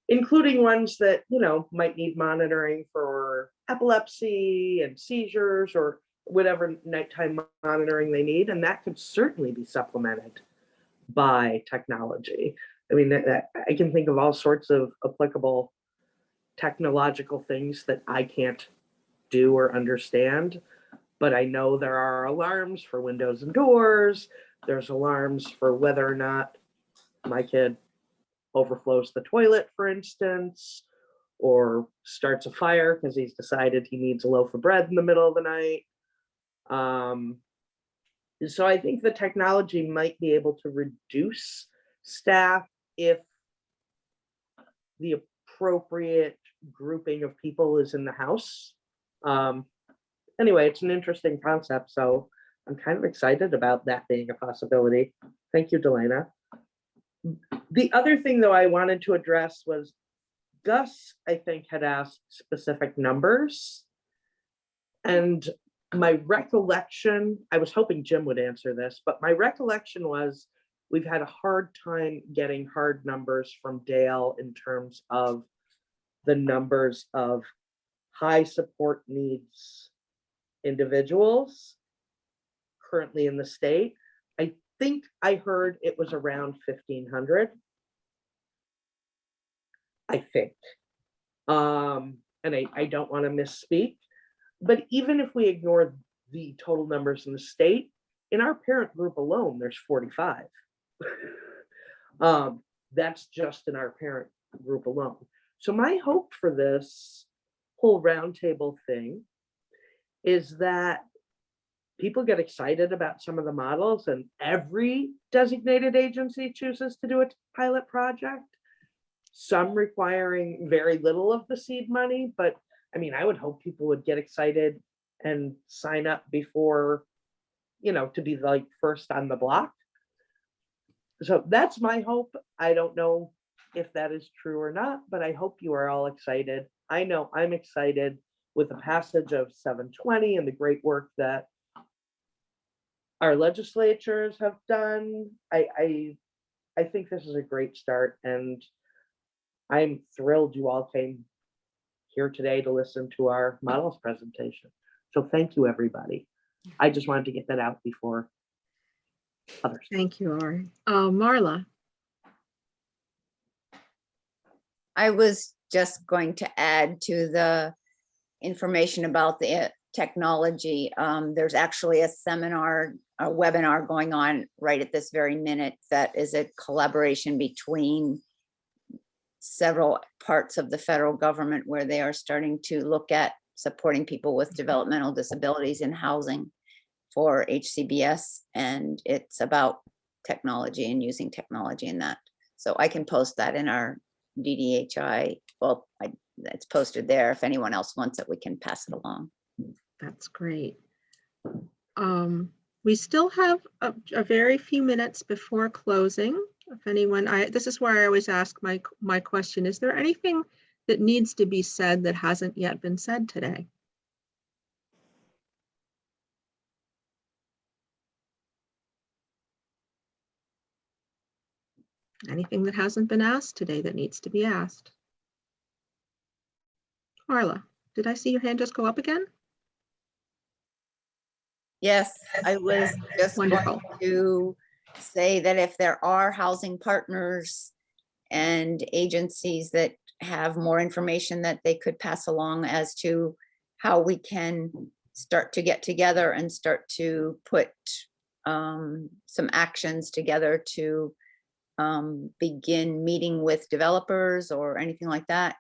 including ones that, might need monitoring for epilepsy and seizures or whatever nighttime monitoring they need. And that could certainly be supplemented by technology. I mean, I can think of all sorts of applicable technological things that I can't do or understand, but I know there are alarms for windows and doors. There's alarms for whether or not my kid overflows the toilet, for instance, or starts a fire because he's decided he needs a loaf of bread in the middle of the night. So I think the technology might be able to reduce staff if the appropriate grouping of people is in the house. Anyway, it's an interesting concept, so I'm kind of excited about that being a possibility. Thank you, Delana. The other thing, though, I wanted to address was Gus, I think, had asked specific numbers. And my recollection, I was hoping Jim would answer this, but my recollection was we've had a hard time getting hard numbers from Dale in terms of the numbers of high support needs individuals currently in the state. I think I heard it was around 1,500. I think. And I don't want to misspeak, but even if we ignore the total numbers in the state, in our parent group alone, there's 45. That's just in our parent group alone. So my hope for this whole roundtable thing is that people get excited about some of the models and every designated agency chooses to do a pilot project, some requiring very little of the seed money. But I mean, I would hope people would get excited and sign up before, to be like first on the block. So that's my hope. I don't know if that is true or not, but I hope you are all excited. I know I'm excited with the passage of 720 and the great work that our legislatures have done. I think this is a great start, and I'm thrilled you all came here today to listen to our models presentation. So thank you, everybody. I just wanted to get that out before others. Thank you, Lori. Marla. I was just going to add to the information about the technology. There's actually a seminar, a webinar going on right at this very minute that is a collaboration between several parts of the federal government where they are starting to look at supporting people with developmental disabilities in housing for HCBS. And it's about technology and using technology in that. So I can post that in our DDHI. Well, it's posted there. If anyone else wants it, we can pass it along. That's great. We still have a very few minutes before closing. If anyone, this is where I always ask my question, is there anything that needs to be said that hasn't yet been said today? Anything that hasn't been asked today that needs to be asked? Carla, did I see your hand just go up again? Yes, I was just Wonderful. going to say that if there are housing partners and agencies that have more information that they could pass along as to how we can start to get together and start to put some actions together to begin meeting with developers or anything like that.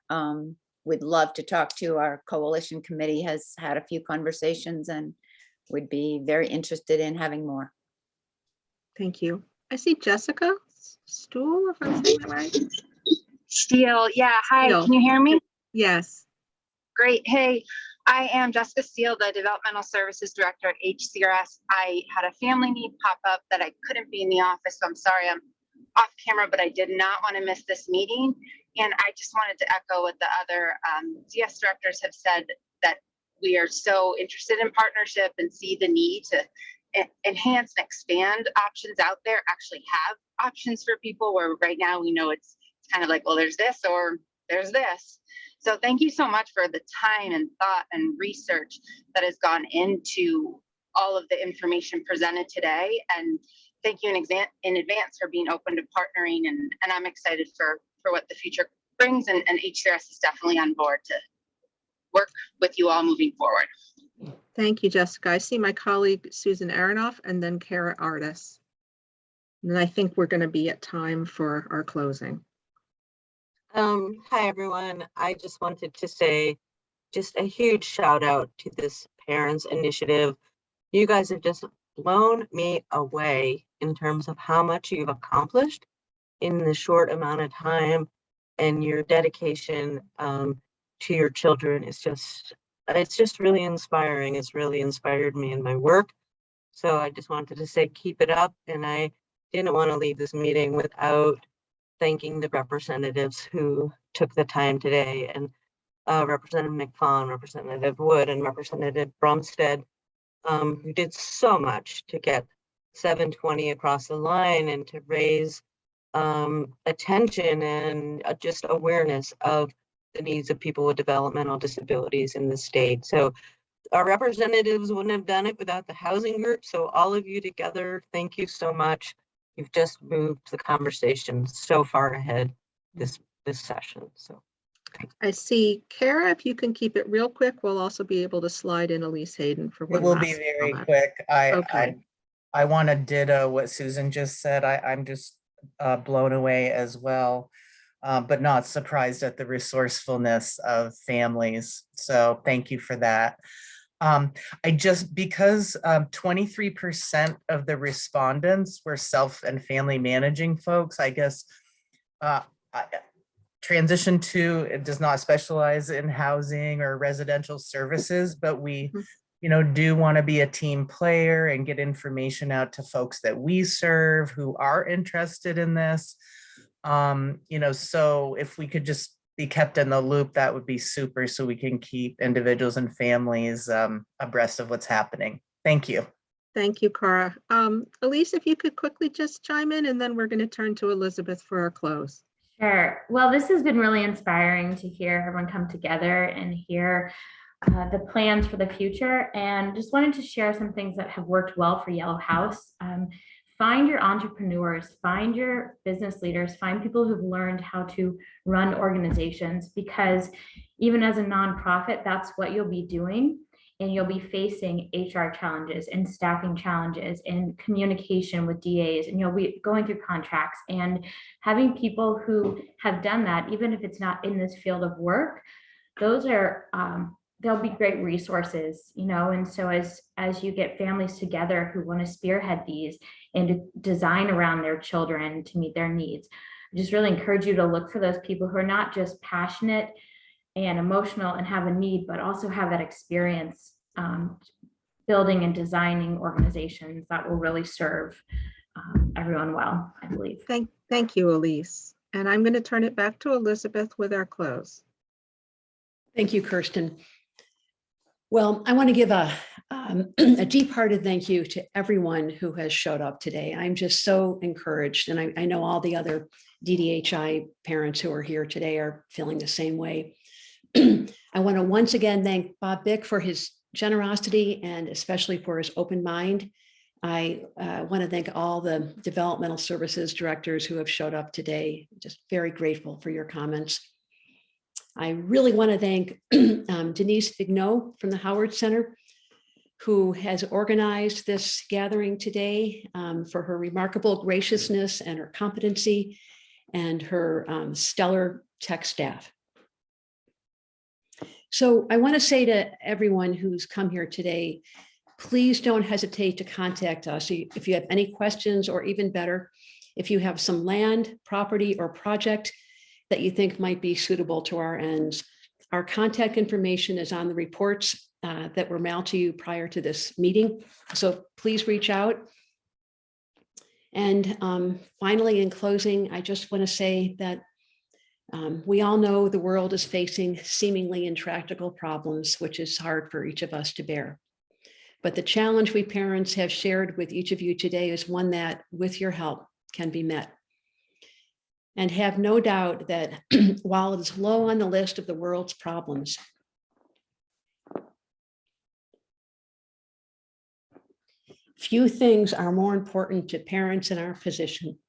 We'd love to talk to. Our coalition committee has had a few conversations and would be very interested in having more. Thank you. I see Jessica Stool, if I'm saying that right. Steele, yeah. Hi, Steele. can you hear me? Yes. Great. Hey, I am Jessica Steele, the Developmental Services Director at HCRS. I had a family need pop up that I couldn't be in the office, so I'm sorry I'm off camera, but I did not want to miss this meeting. And I just wanted to echo what the other DS directors have said, that we are so interested in partnership and see the need to enhance and expand options out there, actually have options for people where right now we know it's kind of like, well, there's this or there's this. So thank you so much for the time and thought and research that has gone into all of the information presented today. And thank you in advance for being open to partnering. And I'm excited for what the future brings. And HCRS is definitely on board to work with you all moving forward. Thank you, Jessica. I see my colleague Susan Aronoff and then Kara Artis. And I think we're going to be at time for our closing. Hi, everyone. I just wanted to say just a huge shout out to this parents initiative. You guys have just blown me away in terms of how much you've accomplished in the short amount of time, and your dedication to your children is it's just really inspiring. It's really inspired me in my work. So I just wanted to say, keep it up. And I didn't want to leave this meeting without thanking the representatives who took the time today, and Representative McFawn, Representative Wood, and Representative Brumstead, who did so much to get 720 across the line and to raise attention and just awareness of the needs of people with developmental disabilities in the state. So our representatives wouldn't have done it without the housing group. So all of you together, thank you so much. You've just moved the conversation so far ahead this session. So I see Kara, if you can keep it real quick, we'll also be able to slide in Elise Hayden for one It will be last very comment. quick. Okay. I want to ditto what Susan just said. I'm just blown away as well, but not surprised at the resourcefulness of families. So thank you for that. Because 23% of the respondents were self and family managing folks, I guess transition 2, it does not specialize in housing or residential services, but we do want to be a team player and get information out to folks that we serve who are interested in this. So if we could just be kept in the loop, that would be super, so we can keep individuals and families abreast of what's happening. Thank you. Thank you, Cara. Elise, if you could quickly just chime in, and then we're going to turn to Elizabeth for our close. Sure. Well, this has been really inspiring to hear everyone come together and hear the plans for the future. And just wanted to share some things that have worked well for Yellow House. Find your entrepreneurs, find your business leaders, find people who've learned how to run organizations, because even as a nonprofit, that's what you'll be doing. And you'll be facing HR challenges and staffing challenges and communication with DAs, and you'll be going through contracts, and having people who have done that, even if it's not in this field of work, those are, they'll be great resources, and so as you get families together who want to spearhead these and to design around their children to meet their needs, I just really encourage you to look for those people who are not just passionate and emotional and have a need, but also have that experience building and designing organizations that will really serve everyone well, I believe. Thank you, Elise. And I'm going to turn it back to Elizabeth with our close. Thank you, Kirsten. Well, I want to give a deep-hearted thank you to everyone who has showed up today. I'm just so encouraged, and I know all the other DDHI parents who are here today are feeling the same way. I want to once again thank Bob Bick for his generosity and especially for his open mind. I want to thank all the developmental services directors who have showed up today. Just very grateful for your comments. I really want to thank Denise Vigneault from the Howard Center, who has organized this gathering today, for her remarkable graciousness and her competency and her stellar tech staff. So I want to say to everyone who's come here today, please don't hesitate to contact us if you have any questions, or even better, if you have some land, property, or project that you think might be suitable to our ends. Our contact information is on the reports that were mailed to you prior to this meeting. So please reach out. And finally, in closing, I just want to say that we all know the world is facing seemingly intractable problems, which is hard for each of us to bear. But the challenge we parents have shared with each of you today is one that, with your help, can be met. And have no doubt that while it is low on the list of the world's problems, few things are more important to parents in our position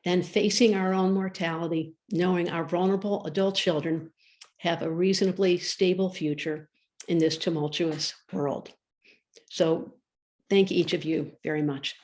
than facing our own mortality, knowing our vulnerable adult children have a reasonably stable future in this tumultuous world. So thank each of you very much.